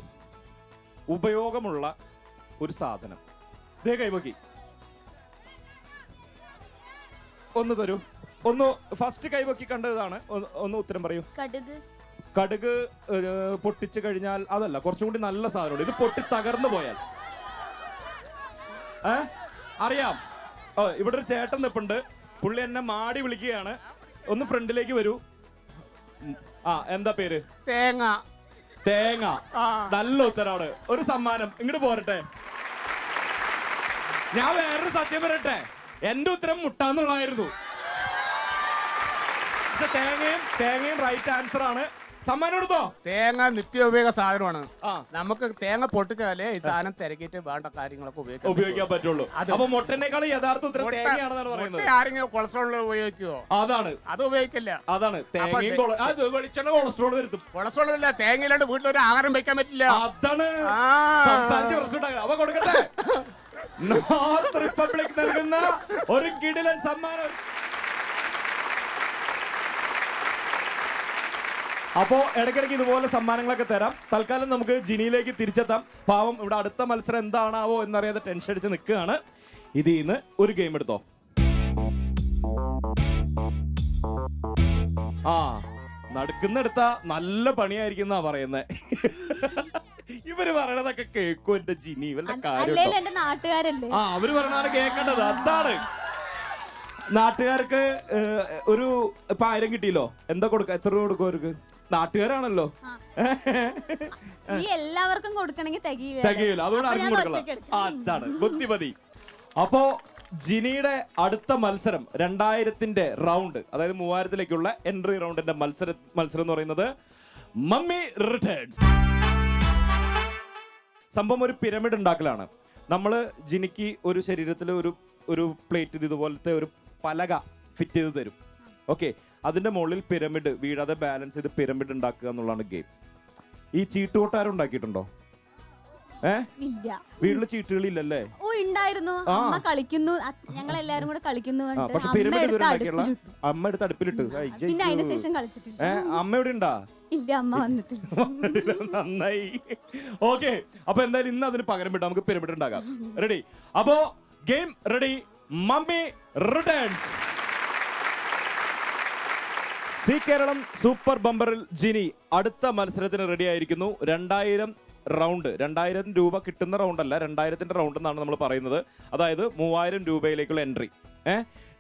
ഉപയോഗമുള്ള ഒരു സാധനം. ദേ കൈവക്കി ഒന്ന് തരൂ. ഒന്ന് ഫസ്റ്റ് കൈവക്കി കണ്ടതാണ്. ഒന്ന് ഉത്തരം പറയൂ. കടുക് പൊട്ടിച്ചു കഴിഞ്ഞാൽ അതല്ല, കുറച്ചും കൂടി നല്ല സാധനമുണ്ട്. ഇത് പൊട്ടി തകർന്നു പോയാൽ അറിയാം. ഇവിടെ ഒരു ചേട്ടൻ നിപ്പുണ്ട്, പുള്ളി എന്നെ മാടി വിളിക്കുകയാണ്. ഒന്ന് ഫ്രണ്ടിലേക്ക് വരൂ. എന്താ പേര്? തേങ്ങ. നല്ല ഉത്തരവാണ്. ഒരു സമ്മാനം ഇങ്ങോട്ട് പോരട്ടെ. ഞാൻ വേറൊരു സത്യം പറയട്ടെ, എന്റെ ഉത്തരം മുട്ടാന്നുള്ളായിരുന്നു. പക്ഷെ തേങ്ങയും റൈറ്റ് ആൻസർ ആണ്. സമ്മാനം എടുത്തോ? തേങ്ങ നിത്യോപയോഗ സാധനമാണ്. നമുക്ക് തേങ്ങ പൊട്ടിച്ചാലേ ഈ സാധനം തിരക്കിയിട്ട് വേണ്ട കാര്യങ്ങളൊക്കെ ഉപയോഗിക്കാൻ പറ്റുള്ളൂ. അപ്പൊ മുട്ടനേക്കാൾ യഥാർത്ഥ ഉത്തരം തേങ്ങയാണെന്നാണ് പറയുന്നത്. ആരെങ്കിലും കൊളസ്ട്രോൾ ഉപയോഗിക്കുവോ? അതാണ്, അത് ഉപയോഗിക്കില്ല. അതാണ് തേങ്ങയും വെളിച്ചെണ്ണ കൊളസ്ട്രോൾ വരുത്തും. കൊളസ്ട്രോൾ ഇല്ല, തേങ്ങയില്ലാണ്ട് വീട്ടിലൊരു ആഹാരം വെക്കാൻ പറ്റില്ല. അതാണ് സംസാരിച്ച പ്രശ്നം. അവ കൊടുക്കട്ടെ. നോർത്ത് റിപ്പബ്ലിക് നൽകുന്ന ഒരു കിടിലൻ സമ്മാനം. അപ്പോ ഇടയ്ക്കിടയ്ക്ക് ഇതുപോലെ സമ്മാനങ്ങളൊക്കെ തരാം. തൽക്കാലം നമുക്ക് ജിനിയിലേക്ക് തിരിച്ചെത്താം. പാവം ഇവിടെ അടുത്ത മത്സരം എന്താണാവോ എന്നറിയാതെ ടെൻഷൻ അടിച്ച് നിൽക്കുകയാണ്. ഇതിന്ന് ഒരു ഗെയിം എടുത്തോ. നടുക്കുന്നെടുത്ത നല്ല പണിയായിരിക്കും പറയുന്നേ. ഇവര് പറയണതൊക്കെ കേൾക്കും എന്റെ ജിനി. ഇവരുടെ കാര്യം അവര് പറയണതാണ് കേൾക്കേണ്ടത്. അതാണ് നാട്ടുകാർക്ക് ഒരു ഇപ്പൊ 1000 കിട്ടിയല്ലോ, എന്താ കൊടുക്ക? എത്ര രൂപ കൊടുക്കും അവർക്ക്? നാട്ടുകാരാണല്ലോ, എല്ലാവർക്കും കൊടുക്കണമെങ്കിൽ തികയില്ല. അതുകൊണ്ട് ആർക്കും കൊടുക്കണം. അതാണ് ബുദ്ധിമതി. അപ്പോ ജിനിയുടെ അടുത്ത മത്സരം 2000ന്റെ റൗണ്ട്, അതായത് 3000ലേക്കുള്ള എൻട്രി റൗണ്ടിന്റെ മത്സരം എന്ന് പറയുന്നത് മമ്മി റിട്ടേൺസ്. സംഭവം ഒരു പിരമിഡ് ഉണ്ടാക്കലാണ്. നമ്മള് ജിനിക്ക് ഒരു ശരീരത്തിൽ ഒരു പ്ലേറ്റ് ഇതുപോലത്തെ ഒരു പലക ഫിറ്റ് ചെയ്ത് തരും. ഓക്കെ, അതിന്റെ മുകളിൽ പിരമിഡ് വീഴാതെ ബാലൻസ് ചെയ്ത് പിരമിഡ് ഉണ്ടാക്കുക എന്നുള്ളതാണ് ഗെയിം. ഈ ചീട്ടുകൊട്ടാരം ഉണ്ടാക്കിയിട്ടുണ്ടോ? വീട്ടില് ചീട്ടുകളില്ലല്ലേ? ഉണ്ടായിരുന്നു, അമ്മ കളിക്കുന്നു, ഞങ്ങൾ എല്ലാരും കൂടെ കളിക്കുന്നു. പക്ഷെ പിരമിഡ് ഇതുവരെ ഉണ്ടാക്കിയുള്ള അമ്മ എടുത്ത് അടുപ്പിലിട്ട്. പിന്നെ അതിന് ശേഷം കളിച്ചിട്ടില്ല. അമ്മ എവിടെ ഉണ്ടാ? ഇല്ല, അമ്മ വന്നിട്ടില്ല. നന്നായി. ഓക്കെ, അപ്പൊ എന്തായാലും ഇന്ന് അതിന് പകരം വിട്ട് നമുക്ക് പിരമിഡ് ഉണ്ടാക്കാം. റെഡി? അപ്പോ game ready. Mummy returns. Zee Keralam super ബമ്പറിൽ ജിനി അടുത്ത മത്സരത്തിന് റെഡി ആയിരിക്കുന്നു. 2000 റൗണ്ട്, 2000 രൂപ കിട്ടുന്ന റൗണ്ട് അല്ല, 2000ന്റെ റൗണ്ട് എന്നാണ് നമ്മൾ പറയുന്നത്. അതായത് 3000 രൂപയിലേക്കുള്ള എൻട്രി.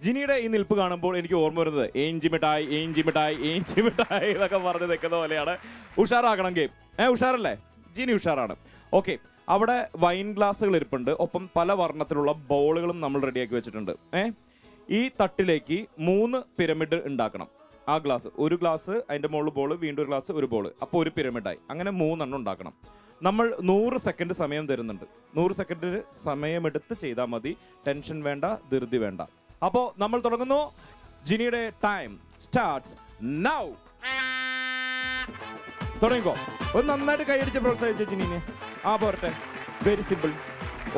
ജിനിയുടെ ഈ നിൽപ്പ് കാണുമ്പോൾ എനിക്ക് ഓർമ്മ വരുന്നത് ഏഞ്ചി മിഠായി എന്നൊക്കെ പറഞ്ഞ് നിൽക്കുന്ന പോലെയാണ്. ഉഷാറാക്കണം ഗെയിം. ഉഷാറല്ലേ? ജിനി ഉഷാറാണ്. ഓക്കെ, അവിടെ വൈൻ ഗ്ലാസ്സുകൾ ഇരിപ്പുണ്ട്, ഒപ്പം പല വർണ്ണത്തിലുള്ള ബോളുകളും നമ്മൾ റെഡിയാക്കി വെച്ചിട്ടുണ്ട്. ഈ തട്ടിലേക്ക് 3 പിരമിഡ് ഉണ്ടാക്കണം. ആ ഗ്ലാസ്, ഒരു ഗ്ലാസ്, അതിന്റെ മുകളിൽ ബോൾ, വീണ്ടും ഒരു ഗ്ലാസ്, ഒരു ബോൾ, അപ്പോൾ ഒരു പിരമിഡായി. അങ്ങനെ 3 എണ്ണം ഉണ്ടാക്കണം. നമ്മൾ 100 സെക്കൻഡ് സമയം തരുന്നുണ്ട്. 100 സെക്കൻഡ് സമയമെടുത്ത് ചെയ്താൽ മതി. ടെൻഷൻ വേണ്ട, ധൃതി വേണ്ട. അപ്പോൾ നമ്മൾ തുടങ്ങുന്നു. ജിനിയുടെ ടൈം സ്റ്റാർട്ട്സ് നൗ. തുടങ്ങിക്കോ. ഒരു നന്നായിട്ട് കൈയടിച്ച് പ്രോത്സാഹിച്ച ജിനിനെ. പോരട്ടെ. Very simple.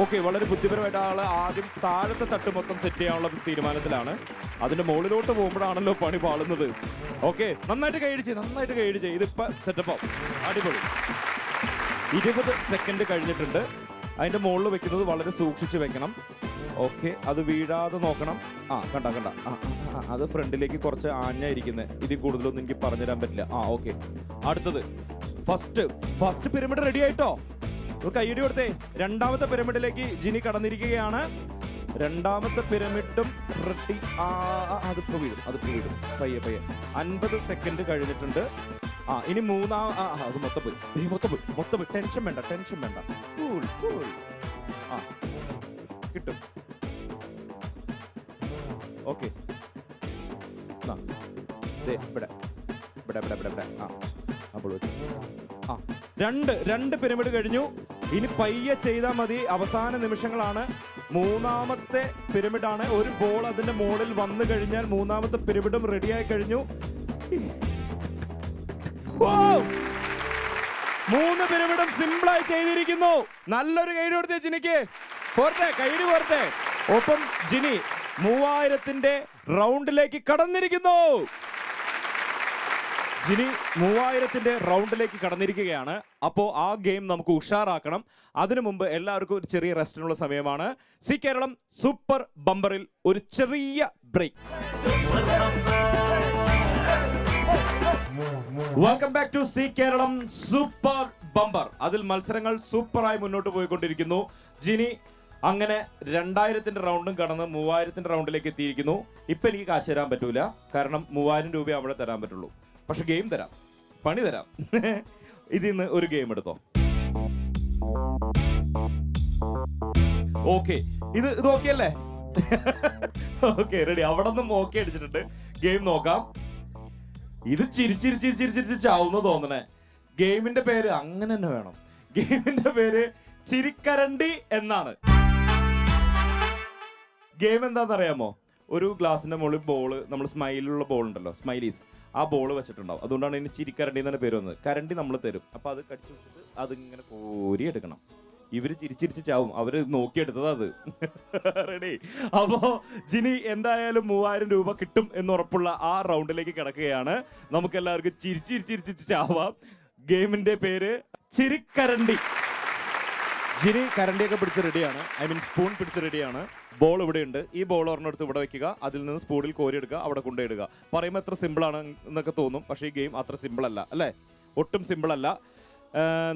ഓക്കെ, വളരെ ബുദ്ധിപരമായിട്ട് ആള് ആദ്യം താഴത്തെ തട്ട് മൊത്തം സെറ്റ് ചെയ്യാനുള്ള തീരുമാനത്തിലാണ്. അതിന്റെ മുകളിലോട്ട് പോകുമ്പോഴാണല്ലോ പണി പാളുന്നത്. ഓക്കെ, നന്നായിട്ട് കൈയടിച്ച്. ഇതിപ്പോ സെറ്റപ്പ് ആവും. അടിപൊളി. 20 സെക്കൻഡ് കഴിഞ്ഞിട്ടുണ്ട്. അതിന്റെ മുകളിൽ വെക്കുന്നത് വളരെ സൂക്ഷിച്ച് വെക്കണം. ഓക്കെ, അത് വീഴാതെ നോക്കണം. കണ്ട അത് ഫ്രണ്ടിലേക്ക് കുറച്ച് ആഞ്ഞായിരിക്കുന്നത്. ഇതിൽ കൂടുതലൊന്നും എനിക്ക് പറഞ്ഞുതരാൻ പറ്റില്ല. ഓക്കെ, അടുത്തത് ഫസ്റ്റ് പിരമിഡ് റെഡി ആയിട്ടോ? കൈയടി കൊടുത്തേ. രണ്ടാമത്തെ പിരമിഡിലേക്ക് ജിനി കടന്നിരിക്കുകയാണ്. രണ്ടാമത്തെ പിരമിഡും റെഡി. അതിപ്പോ വീഴും. പയ്യെ 50 സെക്കൻഡ് കഴിഞ്ഞിട്ടുണ്ട്. ഇനി അത് മൊത്തം പോയി. ടെൻഷൻ വേണ്ട. കൂൾ. കിട്ടും. ഓക്കെ, ഇവിടെ അപ്പോൾ രണ്ട് പിരമിഡ് കഴിഞ്ഞു. ഇനി പയ്യെ ചെയ്താൽ മതി. അവസാന നിമിഷങ്ങളാണ്. 3ാമത്തെ പിരമിഡാണ്. ഒരു ബോൾ അതിന്റെ മുകളിൽ വന്നു കഴിഞ്ഞാൽ 3ാമത്തെ പിരമിഡും റെഡിയായി കഴിഞ്ഞു. 3 പിരമിഡും സിമ്പിളായി ചെയ്തിരിക്കുന്നു. നല്ലൊരു കൈ കൊടുത്തേ ജിനിക്ക്. പോരട്ടെ, കൈയ്യടി പോരട്ടെ. ഒപ്പം ജിനി 3000ന്റെ റൗണ്ടിലേക്ക് കടന്നിരിക്കുന്നു. ജിനി 3000ന്റെ റൗണ്ടിലേക്ക് കടന്നിരിക്കുകയാണ്. അപ്പോൾ ആ ഗെയിം നമുക്ക് ഉഷാറാക്കണം. അതിനു മുമ്പ് എല്ലാവർക്കും ഒരു ചെറിയ റെസ്റ്റിനുള്ള സമയമാണ്. സി കേരളം സൂപ്പർ ബമ്പറിൽ ഒരു ചെറിയ break. Welcome back to Zee Keralam super bumper. അതിൽ മത്സരങ്ങൾ സൂപ്പറായി മുന്നോട്ട് പോയിക്കൊണ്ടിരിക്കുന്നു. ജിനി അങ്ങനെ 2000ന്റെ റൗണ്ടും കടന്ന് 3000ന്റെ റൗണ്ടിലേക്ക് എത്തിയിരിക്കുന്നു. ഇപ്പൊ എനിക്ക് കാശ് തരാൻ പറ്റൂല, കാരണം 3000 രൂപ അവിടെ തരാൻ പറ്റുള്ളൂ. പക്ഷെ ഗെയിം തരാം, പണി തരാം. ഇതിന്ന് ഒരു ഗെയിം എടുത്തോ. ഓക്കെ, ഇത് ഓക്കെ അല്ലേ? Okay, ready. അവിടെ നിന്നും ഓക്കെ അടിച്ചിട്ടുണ്ട്. ഗെയിം നോക്കാം. ഇത് ചിരിച്ചിരിച്ചിരിച്ചിരിച്ചിരിച്ച് ചാവുന്ന തോന്നണേ. ഗെയിമിന്റെ പേര് അങ്ങനെ തന്നെ വേണം. ഗെയിമിന്റെ പേര് ചിരിക്കരണ്ടി എന്നാണ്. ഗെയിം എന്താണെന്ന് അറിയാമോ? ഒരു ഗ്ലാസിന്റെ മുകളിൽ ബോള്, നമ്മൾ സ്മൈലുള്ള ബോൾ ഉണ്ടല്ലോ, സ്മൈലീസ്, ആ ബോൾ വെച്ചിട്ടുണ്ടാവും. അതുകൊണ്ടാണ് ഇതിന് ചിരിക്കരണ്ടി എന്നാണ് പേര് വന്നത്. കരണ്ടി നമ്മൾ തരും. അപ്പൊ അത് കടിച്ചു വെച്ചിട്ട് അതിങ്ങനെ കോരി എടുക്കണം. ഇവര് ചിരിച്ചിരിച്ച് ചാവും. അവര് നോക്കിയെടുത്തത് അത്. റെഡി? അപ്പോ ജിനി എന്തായാലും 3000 രൂപ കിട്ടും എന്നുറപ്പുള്ള ആ റൗണ്ടിലേക്ക് കിടക്കുകയാണ്. നമുക്ക് എല്ലാവർക്കും ചിരിച്ചിരിച്ചിരിച്ച് ചാവാം. ഗെയിമിന്റെ പേര് ചിരിക്കരണ്ടി. ജിനി കരണ്ടിയൊക്കെ പിടിച്ച് റെഡിയാണ്. ഐ മീൻ സ്പൂൺ പിടിച്ച് റെഡിയാണ്. ബോൾ ഇവിടെ ഉണ്ട്. ഈ ബോൾ ഒരെണ്ണെടുത്ത് ഇവിടെ വെക്കുക. അതിൽ നിന്ന് സ്പൂണിൽ കോരി എടുക്കുക, അവിടെ കൊണ്ടുപോയിടുക. പറയുമ്പോൾ എത്ര സിമ്പിൾ ആണ് എന്നൊക്കെ തോന്നും. പക്ഷേ ഈ ഗെയിം അത്ര സിമ്പിൾ അല്ല, അല്ലേ? ഒട്ടും സിമ്പിൾ അല്ല.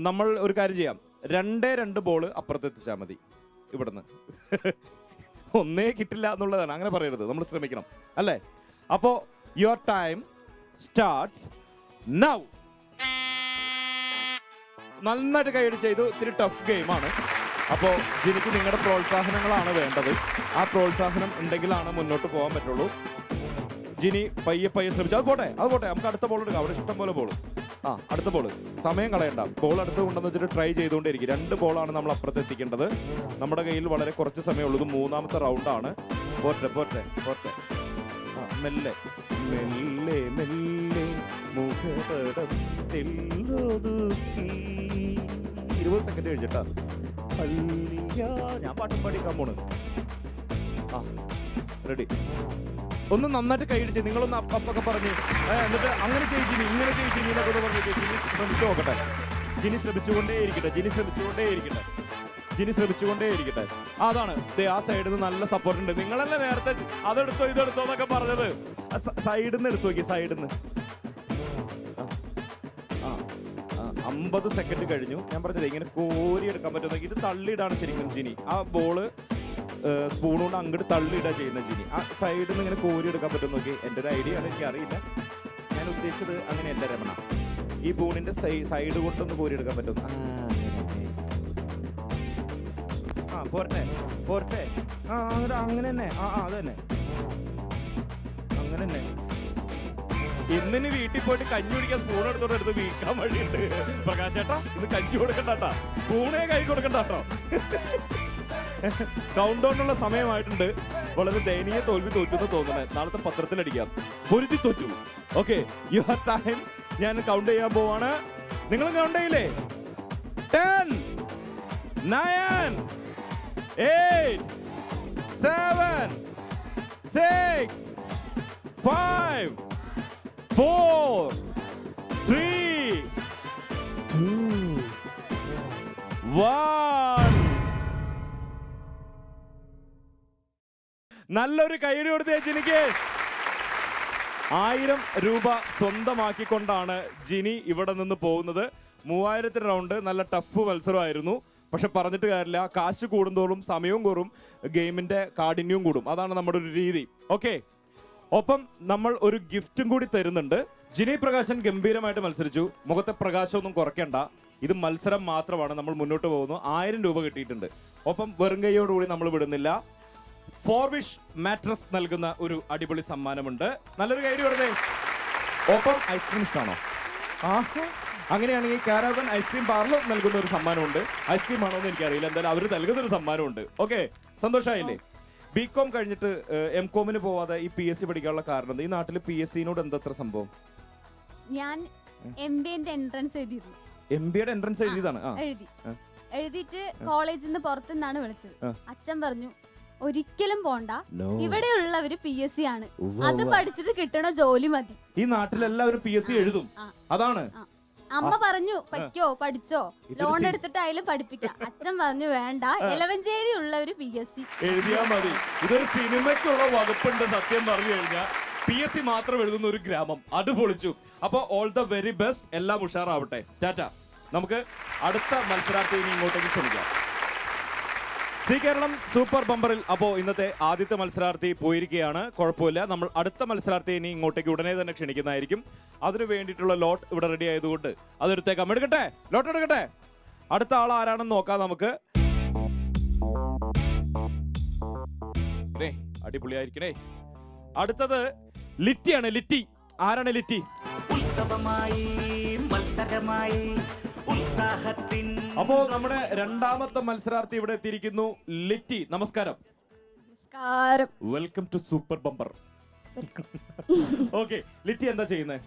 നമ്മൾ ഒരു കാര്യം ചെയ്യാം. 2 ബോള് അപ്പുറത്ത് എത്തിച്ചാൽ മതി. ഇവിടുന്ന് ഒന്നേ കിട്ടില്ല എന്നുള്ളതാണ്. അങ്ങനെ പറയരുത്, നമ്മൾ ശ്രമിക്കണം, അല്ലേ? അപ്പോ യുവർ ടൈം സ്റ്റാർട്ട്സ് നൗ. നന്നായിട്ട് കൈയടി ചെയ്തു. ഇത്തിരി ടഫ് ഗെയിമാണ്. അപ്പോൾ ജിനിക്ക് നിങ്ങളുടെ പ്രോത്സാഹനങ്ങളാണ് വേണ്ടത്. ആ പ്രോത്സാഹനം ഉണ്ടെങ്കിലാണ് മുന്നോട്ട് പോകാൻ പറ്റുള്ളൂ. ജിനി പയ്യെ ശ്രമിച്ചു. അത് പോട്ടെ. നമുക്ക് അടുത്ത ബോൾ എടുക്കാം. അവിടെ ഇഷ്ടം പോലെ ബോൾ. അടുത്ത ബോൾ. സമയം കളയണ്ട. ബോൾ അടുത്ത് കൊണ്ടെന്ന് വെച്ചിട്ട് ട്രൈ ചെയ്തുകൊണ്ടേയിരിക്കും. 2 ബോളാണ് നമ്മൾ അപ്പുറത്ത് എത്തിക്കേണ്ടത്. നമ്മുടെ കയ്യിൽ വളരെ കുറച്ച് സമയമുള്ളൂ. ഇത് 3ാമത്തെ റൗണ്ടാണ്. പോട്ടെ. മെല്ലെ മെല്ലെ മെല്ലെ മുഖപടത്തിൽ 20 സെക്കൻഡ് കഴിച്ചിട്ടാ. ഞാൻ പാട്ടും പാടിക്കാൻ പോണ്. റെഡി? ഒന്ന് നന്നായിട്ട് കൈയടിച്ച് നിങ്ങളൊന്ന് അപ്പൊക്കെ പറഞ്ഞ് എന്നിട്ട് അങ്ങനെ ചെയ്യിച്ചിനി ഇങ്ങനെ ചെയ്യിച്ചിനി എന്നൊക്കെ പറഞ്ഞ് ജിനി ശ്രമിച്ചു നോക്കട്ടെ. ജിനി ശ്രമിച്ചുകൊണ്ടേയിരിക്കട്ടെ. അതാണ് ആ സൈഡിൽ നിന്ന് നല്ല സപ്പോർട്ട് ഉണ്ട്. നിങ്ങളല്ലേ നേരത്തെ അതെടുത്തോ ഇതെടുത്തോ എന്നൊക്കെ പറഞ്ഞത്. സൈഡിൽ നിന്ന് എടുത്തു നോക്കി. സൈഡിൽ നിന്ന് 50 സെക്കൻഡ് കഴിഞ്ഞു. ഞാൻ പറഞ്ഞത് ഇങ്ങനെ കോരി എടുക്കാൻ പറ്റുന്ന ഇത് തള്ളിയിടാണ് ശരിക്കും ജിനി. ആ ബോള് സ്പൂൺ കൊണ്ട് അങ്ങോട്ട് തള്ളിയിടാ ചെയ്യുന്ന ജിനി. ആ സൈഡിൽ നിന്ന് ഇങ്ങനെ കോരി എടുക്കാൻ പറ്റും നോക്കി. എൻ്റെ ഒരു ഐഡിയ ആണ്, എനിക്ക് അറിയില്ല. ഞാൻ ഉദ്ദേശിച്ചത് അങ്ങനെയല്ല രമണ. ഈ ബൂണിന്റെ സൈഡ് കൊണ്ടൊന്ന് കോരി എടുക്കാൻ പറ്റും. പോരട്ടെ. അങ്ങനെ തന്നെ. അത് തന്നെ. അങ്ങനെ തന്നെ. ഇന്നിന് വീട്ടിൽ പോയിട്ട് കഞ്ഞി കുടിക്കാൻ സ്പൂൺ എടുത്ത് വീക്കാൻ വഴിയുണ്ട്. പ്രകാശേട്ടാ, ഇന്ന് കഞ്ഞി കൊടുക്കണ്ടാട്ടാ, സ്പൂണേ കൈ കൊടുക്കണ്ടാട്ടോ. കൗണ്ട് ഡൗണുള്ള സമയമായിട്ടുണ്ട്. വളരെ ദയനീയ തോൽവി തോറ്റെന്ന് തോന്നുന്നത്. നാളത്തെ പത്രത്തിലടിക്കാം. പൊരുത്തി തോറ്റു. Okay, your time. ഞാൻ കൗണ്ട് ചെയ്യാൻ പോവാണ്. നിങ്ങൾ കൗണ്ട് ചെയ്യില്ലേ? 10, 9, 8, 7, 6, 5, 4, 3, 2, 1. നല്ലൊരു കൈയ്യടി കൊടുത്തേ ജിനിക്ക്. 1000 രൂപ സ്വന്തമാക്കിക്കൊണ്ടാണ് ജിനി ഇവിടെ നിന്ന് പോകുന്നത്. 3000 റൗണ്ട് നല്ല ടഫ് മത്സരമായിരുന്നു. പക്ഷെ പറഞ്ഞിട്ട് കാര്യമില്ല, കാശ് കൂടുന്തോറും സമയവും കൂടും, ഗെയിമിന്റെ കാഠിന്യവും കൂടും. അതാണ് നമ്മുടെ ഒരു രീതി. ഓക്കെ, ഒപ്പം നമ്മൾ ഒരു ഗിഫ്റ്റും കൂടി തരുന്നുണ്ട്. ജിനി പ്രകാശൻ ഗംഭീരമായിട്ട് മത്സരിച്ചു. മുഖത്തെ പ്രകാശമൊന്നും കുറയ്ക്കണ്ട. ഇത് മത്സരം മാത്രമാണ്. നമ്മൾ മുന്നോട്ട് പോകുന്നു. 1000 രൂപ കിട്ടിയിട്ടുണ്ട്. ഒപ്പം വെറും കൈയോടുകൂടി നമ്മൾ വിടുന്നില്ല. ഫോർവിഷ് മാട്രസ് നൽകുന്ന ഒരു അടിപൊളി സമ്മാനമുണ്ട്. നല്ലൊരു കൈയ്യടി കൊടുത്തേ. ഒപ്പം ഐസ്ക്രീം ഇഷ്ടമാണോ? അങ്ങനെയാണെങ്കിൽ കാരാവൻ ഐസ്ക്രീം പാർലർ നൽകുന്ന ഒരു സമ്മാനമുണ്ട്. ഐസ്ക്രീം ആണോ എന്ന് എനിക്കറിയില്ല, എന്തായാലും അവർ നൽകുന്ന ഒരു സമ്മാനമുണ്ട്. ഓക്കെ, സന്തോഷമായില്ലേ? ബികോം കഴിഞ്ഞിട്ട് എംകോമിന് പോവാതെ ഈ PSC പഠിക്കാനുള്ള കാരണം? ഈ നാട്ടിൽ PSCനോട് എന്തത്ര സംഭവം? ഞാൻ MBA എൻട്രൻസ് എഴുതിയിരുന്നു. MBA എൻട്രൻസ് എഴുതിയതാണ്. എഴുതിയിട്ട് കോളേജിൽ നിന്ന് പുറത്തുനിന്നാണ് വിളിച്ചത്. അച്ഛൻ പറഞ്ഞു ഒരിക്കലും പോണ്ട, ഇവിടെയുള്ളവര് PSC ആണ്, അത് പഠിച്ചിട്ട് കിട്ടണ ജോലി മതി. ഈ നാട്ടിലെല്ലാവരും PSC എഴുതും, അതാണ്. അമ്മ പറഞ്ഞു പറ്റോ പഠിച്ചോ, ലോൺ എടുത്തിട്ടായാലും പഠിപ്പിക്കാം. അച്ഛൻ പറഞ്ഞു വേണ്ട, എലവഞ്ചേരി ഉള്ളവര് PSC എഴുതിയാ മതി. ഇതൊരു സിനിമയ്ക്കുള്ള വകുപ്പുണ്ട്. സത്യം പറഞ്ഞു കഴിഞ്ഞാൽ PSC മാത്രം എഴുതുന്ന ഒരു ഗ്രാമം, അത് പൊളിച്ചു. അപ്പൊ ഓൾ ദ വെരി ബെസ്റ്റ്, എല്ലാം ഉഷാറാവട്ടെ. ടാറ്റ. നമുക്ക് അടുത്ത മത്സരാർത്ഥിയെ ഇങ്ങോട്ടേക്ക് ക്ഷണിക്കാം. സി കേരളം സൂപ്പർ ബമ്പറിൽ അപ്പോൾ ഇന്നത്തെ ആദ്യത്തെ മത്സരാർത്ഥി പോയിരിക്കുകയാണ്. കുഴപ്പമില്ല, നമ്മൾ അടുത്ത മത്സരാർത്ഥിയെ ഇനി ഇങ്ങോട്ടേക്ക് ഉടനെ തന്നെ ക്ഷണിക്കുന്നതായിരിക്കും. അതിനു വേണ്ടിയിട്ടുള്ള ലോട്ട് ഇവിടെ റെഡി ആയതുകൊണ്ട് അതെടുത്തേക്കാം. എടുക്കട്ടെ, ലോട്ട് എടുക്കട്ടെ. അടുത്ത ആൾ ആരാണെന്ന് നോക്കാം നമുക്ക്. അടിപൊളിയായിരിക്കണേ. അടുത്തത് ലിറ്റിയാണ്. ലിറ്റി ആരാണ്? ലിറ്റി. ഉത്സവമായി മത്സരമായി ഉത്സാഹത്തിൻ. അപ്പോ നമ്മുടെ രണ്ടാമത്തെ മത്സരാർത്ഥി ഇവിടെ എത്തിയിരിക്കുന്നു. ലിറ്റി, നമസ്കാരം. Welcome to super bumper. Okay, Litty എന്താ ചെയ്യുന്നത്?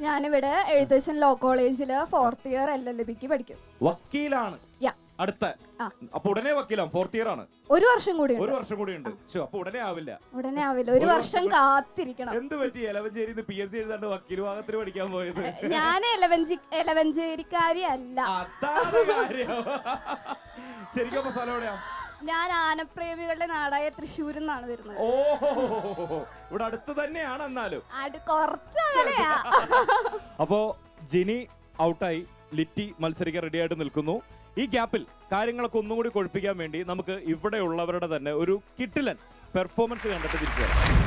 ഞാനിവിടെ എഴുത്തച്ഛൻ ലോ കോളേജില് 4th ഇയർ LLBക്ക് പഠിക്കും. വക്കീലാണ്. അടുത്ത അപ്പൊ ഉടനെ വക്കീലാണ്. 4th ഇയർ ആണ്. ഒരു വർഷം കൂടി ഉണ്ട്. അപ്പൊ ഉടനെ ആവില്ല. ഒരു വർഷം കാത്തിരിക്കണം. എന്ത് പറ്റി എലവഞ്ചേരി PSC എഴുതാണ്ട് വക്കീൽ ഭാഗത്തിന് പഠിക്കാൻ പോയത്? ഞാൻ എലവഞ്ചേരിക്കാരി അല്ല. അതാണ് കാര്യം. ശരിക്കും അപ്പൊ സ്ഥലം എവിടെയാ? ഞാൻ ആനപ്രേമികളുടെ നാടായ തൃശ്ശൂരിൽ നിന്നാണ് വരുന്നത്. ഓ, ഇവിടെ അടുത്ത് തന്നെയാണ്. എന്നാലും കുറച്ചകലെയാ. അപ്പോ ജിനി ഔട്ടായി, ലിറ്റി മത്സരിക്കാൻ റെഡി ആയിട്ട് നിൽക്കുന്നു. ഈ ഗ്യാപ്പിൽ കാര്യങ്ങളൊക്കെ ഒന്നും കൂടി കൊഴുപ്പിക്കാൻ വേണ്ടി നമുക്ക് ഇവിടെ ഉള്ളവരുടെ തന്നെ ഒരു കിട്ടിലൻ പെർഫോമൻസ് കണ്ടിട്ട് തിരിച്ചു വരാം.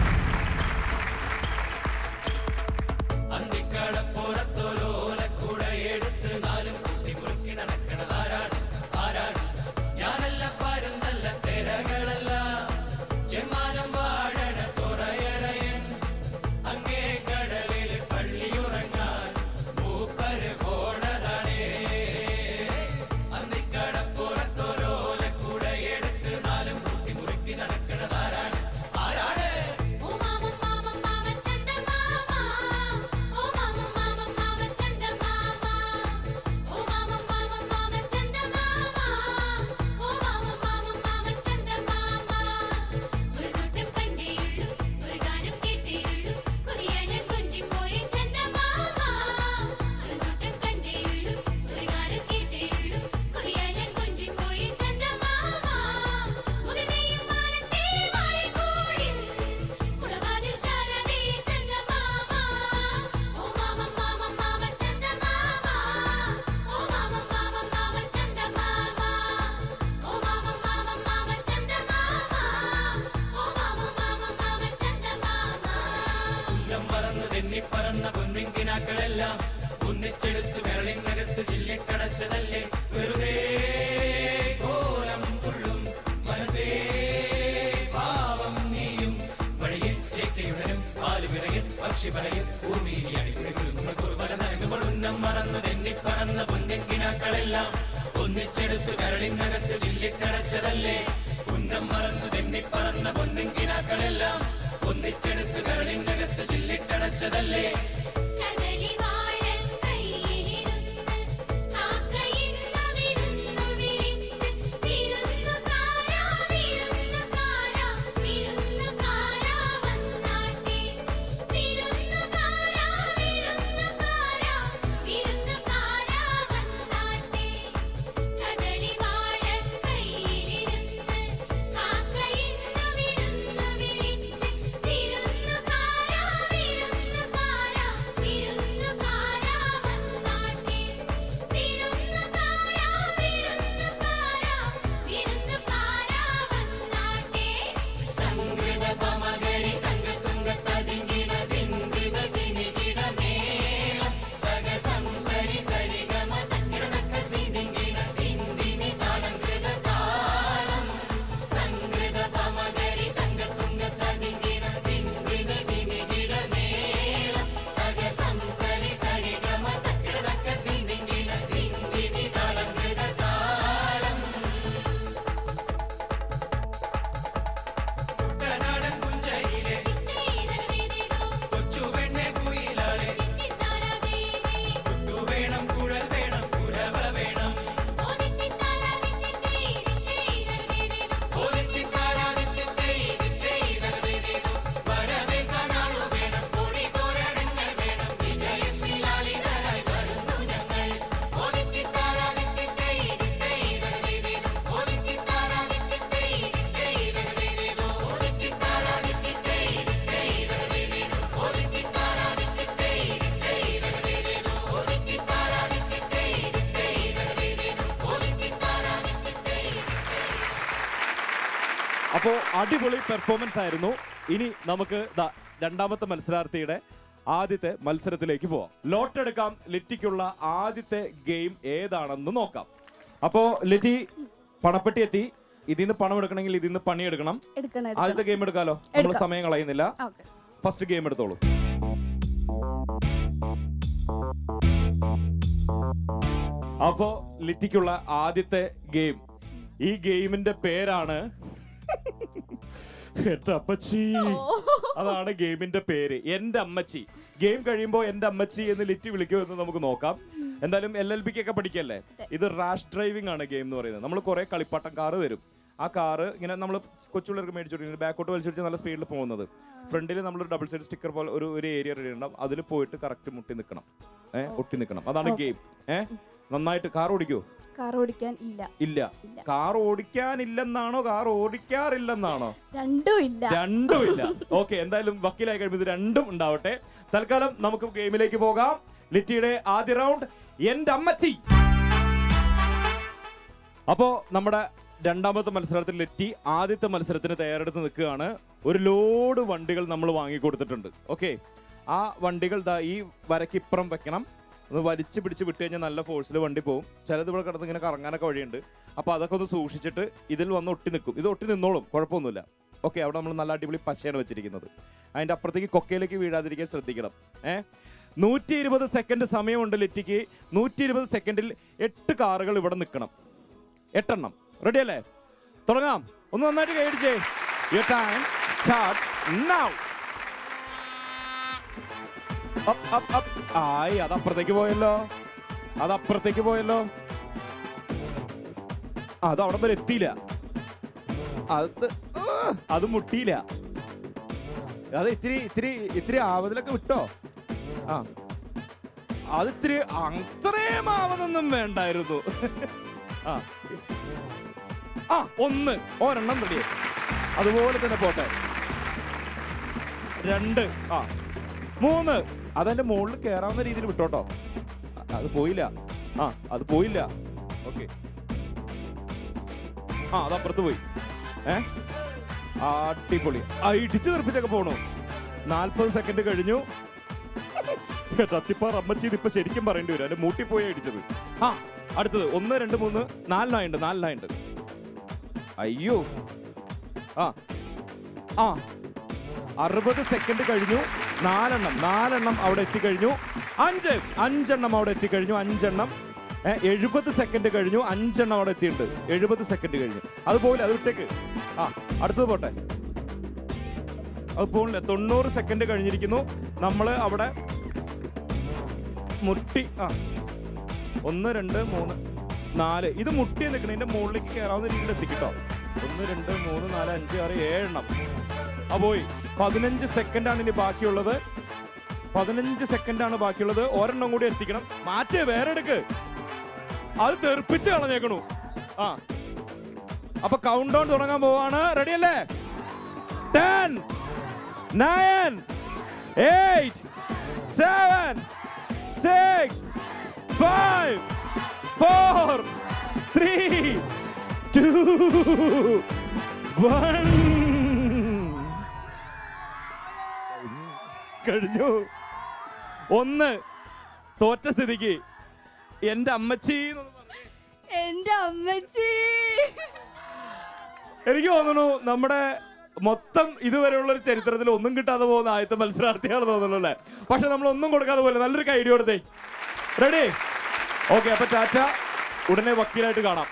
ഒന്നിച്ചെടുത്ത് വിരളിനകത്ത് ചില്ലിട്ടടച്ചതല്ലേ വെറുതെ കോലം തുള്ളും മനസ്സേ പാവം നീയും വഴിയിൽ ചേക്കയുടനും പാല് വിറയിൽ പക്ഷി പറയും ഭൂമിയിൽ അടിക്കുറിക്കുള്ള കുറുമല നനങ്ങുമ്പോൾ ഉന്നം മറന്നു തെന്നിപ്പറന്ന പൊന്നിക്കിനാക്കളെല്ലാം ഒന്നിച്ചെടുത്ത് വിരളിനകത്ത് ചില്ലിട്ടടച്ചതല്ലേ ഉന്നം മറന്നു തെന്നിപ്പറന്ന പൊന്നിക്കിനാക്കളെല്ലാം ഒന്നിച്ചെടുത്ത് വിരളിനകത്ത് ചില്ലിട്ടടച്ചതല്ലേ. അപ്പോൾ അടിപൊളി പെർഫോമൻസ് ആയിരുന്നു. ഇനി നമുക്ക് രണ്ടാമത്തെ മത്സരാർത്ഥിയുടെ ആദ്യത്തെ മത്സരത്തിലേക്ക് പോവാം. ലോട്ടെടുക്കാം ലിറ്റിക്കുള്ള ആദ്യത്തെ ഗെയിം ഏതാണെന്ന് നോക്കാം. അപ്പോ ലിറ്റി പണപ്പെട്ടി എത്തി. ഇതിന്ന് പണം എടുക്കണമെങ്കിൽ ഇതിന്ന് പണിയെടുക്കണം. ആദ്യത്തെ ഗെയിം എടുക്കാലോ, നമ്മൾ സമയം കളയുന്നില്ല. ഫസ്റ്റ് ഗെയിം എടുത്തോളൂ. അപ്പോ ലിറ്റിക്കുള്ള ആദ്യത്തെ ഗെയിം, ഈ ഗെയിമിന്റെ പേരാണ് എന്റെ അമ്മച്ചി. അതാണ് ഗെയിമിന്റെ പേര്, എന്റെ അമ്മച്ചി. ഗെയിം കഴിയുമ്പോൾ എന്റെ അമ്മച്ചി എന്ന് ലിറ്റി വിളിക്കുമെന്ന് നമുക്ക് നോക്കാം. എന്തായാലും LLB ഒക്കെ പഠിക്കല്ലേ. ഇത് റാഷ് ഡ്രൈവിംഗ് ആണ് ഗെയിം എന്ന് പറയുന്നത്. നമ്മൾ കുറെ കളിപ്പാട്ടം കാറ് തരും. ആ കാറ് ഇങ്ങനെ നമ്മൾ കൊച്ചുപിള്ളേർക്ക് മേടിച്ചോണ്ടിരിക്കും, ബാക്കോട്ട് വലിച്ചടിച്ച് നല്ല സ്പീഡിൽ പോകുന്നത്. ഫ്രണ്ടിൽ നമ്മളൊരു ഡബിൾ സൈഡ് സ്റ്റിക്കർ പോലെ ഒരു ഏരിയ റെഡി ഉണ്ടാവും. അതിൽ പോയിട്ട് കറക്റ്റ് മുട്ടി നിൽക്കണം, ഒട്ടി നിൽക്കണം. അതാണ് ഗെയിം. നന്നായിട്ട് കാർ ഓടിക്കുവോ? കാർ ഓടിക്കാൻ ഇല്ല. കാർ ഓടിക്കാനില്ലെന്നാണോ കാർ ഓടിക്കാറില്ലെന്നാണോ? രണ്ടും ഇല്ല. ഓക്കെ, എന്തായാലും വക്കീലായി കഴിയുമ്പോൾ ഇത് രണ്ടും ഉണ്ടാവട്ടെ. തൽക്കാലം നമുക്ക് ഗെയിമിലേക്ക് പോകാം. ലിറ്റിയുടെ ആദ്യ റൗണ്ട് എന്റെ അമ്മച്ചി. അപ്പോ നമ്മുടെ രണ്ടാമത്തെ മത്സരത്തിൽ ലിറ്റി ആദ്യത്തെ മത്സരത്തിന് തയ്യാറെടുത്ത് നിൽക്കുകയാണ്. ഒരു ലോഡ് വണ്ടികൾ നമ്മൾ വാങ്ങിക്കൊടുത്തിട്ടുണ്ട്. ഓക്കെ, ആ വണ്ടികൾ ഈ വരക്കിപ്പുറം വെക്കണം. ഒന്ന് വലിച്ചു പിടിച്ച് വിട്ട് കഴിഞ്ഞാൽ നല്ല ഫോഴ്സിൽ വണ്ടി പോകും. ചിലത് ഇവിടെ കിടന്ന് ഇങ്ങനെ കറങ്ങാനൊക്കെ വഴിയുണ്ട്. അപ്പോൾ അതൊക്കെ ഒന്ന് സൂക്ഷിച്ചിട്ട് ഇതിൽ വന്ന് ഒട്ടി നിൽക്കും. ഇത് ഒട്ടി നിന്നോളും, കുഴപ്പമൊന്നുമില്ല. ഓക്കെ, അവിടെ നമ്മൾ നല്ല അടിപൊളി പശയാണ് വെച്ചിരിക്കുന്നത്. അതിൻ്റെ അപ്പുറത്തേക്ക് കൊക്കയിലേക്ക് വീഴാതിരിക്കാൻ ശ്രദ്ധിക്കണം. 120 സെക്കൻഡ് സമയമുണ്ട് ലിറ്റിക്ക്. 120 സെക്കൻഡിൽ 8 കാറുകൾ ഇവിടെ നിൽക്കണം. 8 എണ്ണം. റെഡി അല്ലേ? തുടങ്ങാം. ഒന്ന് നന്നായിട്ട് കൈയടിച്ചേ. Your time starts now. ആയി, അതപ്പുറത്തേക്ക് പോയല്ലോ. അത് അവിടെ വരെ എത്തിയില്ല. അത് മുട്ടിയില്ല. അത് ഇത്തിരി ആവതിലൊക്കെ വിട്ടോ. അത് ഇത്തിരി അത്രയും ആവതൊന്നും വേണ്ടായിരുന്നു. ഒരെണ്ണം റെഡിയായി. അതുപോലെ തന്നെ പോട്ടെ. 2, 3. അതെന്റെ മുകളിൽ കയറാവുന്ന രീതിയിൽ വിട്ടോട്ടോ. അത് പോയില്ല. അത് പോയില്ല. ഓക്കെ, അതപ്പുറത്ത് പോയി. അടിപൊളി. ഇടിച്ചു തെറിപ്പിച്ചൊക്കെ പോണു. 40 സെക്കൻഡ് കഴിഞ്ഞു. തത്തിപ്പാർ അമ്മച്ചി ഇപ്പൊ ശരിക്കും പറയേണ്ടി വരും. അതിന്റെ മൂട്ടി പോയാ ഇടിച്ചത്. അടുത്തത് 1, 2, 3, 4 അയ്യോ. 60 സെക്കൻഡ് കഴിഞ്ഞു. 4 എണ്ണം അവിടെ എത്തിക്കഴിഞ്ഞു. 5 എണ്ണം അവിടെ എത്തിക്കഴിഞ്ഞു. 5 എണ്ണം. 70 സെക്കൻഡ് കഴിഞ്ഞു. 5 എണ്ണം അവിടെ എത്തിയിട്ടുണ്ട്. 70 സെക്കൻഡ് കഴിഞ്ഞു. അത് പോയില്ല, അത് വിട്ടേക്ക്. അടുത്തത് പോട്ടെ. അത് പോണില്ല. 90 സെക്കൻഡ് കഴിഞ്ഞിരിക്കുന്നു. നമ്മള് അവിടെ മുട്ടി. 1, 2, 3, 4. ഇത് മുട്ടി നിൽക്കണം. ഇതിന്റെ മുകളിലേക്ക് കയറാവുന്ന രീതിയിൽ എത്തിക്കട്ടോ. 1, 2, 3, 4, 5, 6, 7 എണ്ണം. പോയി. 15 സെക്കൻഡാണ് ഇനി ബാക്കിയുള്ളത്. 15 സെക്കൻഡാണ് ബാക്കിയുള്ളത്. ഒരെണ്ണം കൂടി എത്തിക്കണം. മാറ്റേ, വേറെ എടുക്ക്. അത് തെറിപ്പിച്ച് കളഞ്ഞേക്കണു. അപ്പൊ കൗണ്ട് ഡൗൺ തുടങ്ങാൻ പോവാണ്. റെഡി അല്ലേ? 10, 9, 8, 7, 6, 5, 4, 3, 2, 1. കഴിഞ്ഞു. 1 തോറ്റ സ്ഥിതിക്ക് എന്റെ അമ്മച്ചി. എനിക്ക് തോന്നുന്നു നമ്മുടെ മൊത്തം ഇതുവരെയുള്ള ഒരു ചരിത്രത്തിൽ ഒന്നും കിട്ടാതെ പോകുന്ന ആദ്യത്തെ മത്സരാർത്ഥിയാണ് തോന്നുന്നു അല്ലേ? പക്ഷെ നമ്മൾ ഒന്നും കൊടുക്കാതെ പോലെ നല്ലൊരു ഐഡിയ കൊടുത്തേ. റെഡി? ഓക്കെ, അപ്പൊ ടാറ്റ. ഉടനെ വക്കീലായിട്ട് കാണാം.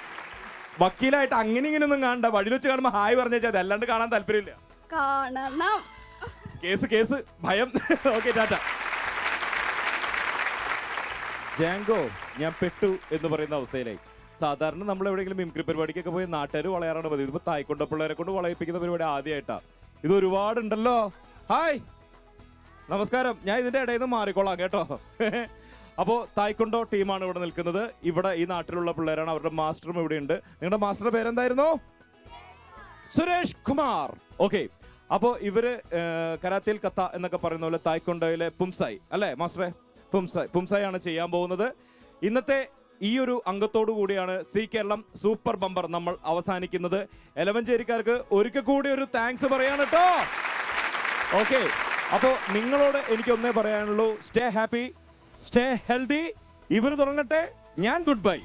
വക്കീലായിട്ട് അങ്ങനെ ഇങ്ങനെയൊന്നും കാണണ്ട. വഴി വെച്ച് കാണുമ്പോ ഹായ് പറഞ്ഞാൽ അത് അല്ലാണ്ട് കാണാൻ താല്പര്യമില്ല. കാണണം. കേസ് ഭയം. ഓക്കെ, ടാറ്റ. ജാങ്കോ, ഞാൻ പെട്ടു എന്ന് പറയുന്ന അവസ്ഥയിലായി. സാധാരണ നമ്മൾ എവിടെയെങ്കിലും മിമിക്രി പരിപാടിക്കൊക്കെ പോയി നാട്ടുകാർ വളയാറാണ് പതിവ്. ഇതിപ്പോ തായ്ക്കൊണ്ട പിള്ളേരെ കൊണ്ട് വളയിപ്പിക്കുന്ന പരിപാടി ആദ്യമായിട്ടാ. ഇത് ഒരുപാടുണ്ടല്ലോ. ഹായ്, നമസ്കാരം. ഞാൻ ഇതിന്റെ ഇടയിൽ നിന്ന് മാറിക്കോളാം കേട്ടോ. അപ്പോൾ തായ്ക്കൊണ്ടോ ടീമാണ് ഇവിടെ നിൽക്കുന്നത്. ഇവിടെ ഈ നാട്ടിലുള്ള പിള്ളേരാണ്. അവരുടെ മാസ്റ്ററും ഇവിടെയുണ്ട്. നിങ്ങളുടെ മാസ്റ്ററുടെ പേരെന്തായിരുന്നു? സുരേഷ് കുമാർ. ഓക്കെ, അപ്പോൾ ഇവര് കരാത്തേൽ കഥ എന്നൊക്കെ പറയുന്ന പോലെ തായ്ക്കൊണ്ടോയിലെ പുംസായി അല്ലേ മാസ്റ്ററെ? പുംസായി ആണ് ചെയ്യാൻ പോകുന്നത്. ഇന്നത്തെ ഈ ഒരു അംഗത്തോടു കൂടിയാണ് സി കേരളം സൂപ്പർ ബമ്പർ നമ്മൾ അവസാനിക്കുന്നത്. എലവഞ്ചേരിക്കാർക്ക് ഒരിക്കൽ കൂടി ഒരു താങ്ക്സ് പറയാണ് കേട്ടോ. ഓക്കെ, അപ്പോൾ നിങ്ങളോട് എനിക്കൊന്നേ പറയാനുള്ളൂ, സ്റ്റേ ഹാപ്പി, സ്റ്റേ ഹെൽത്തി. ഇവർ തുടങ്ങട്ടെ, ഞാൻ ഗുഡ് ബൈ.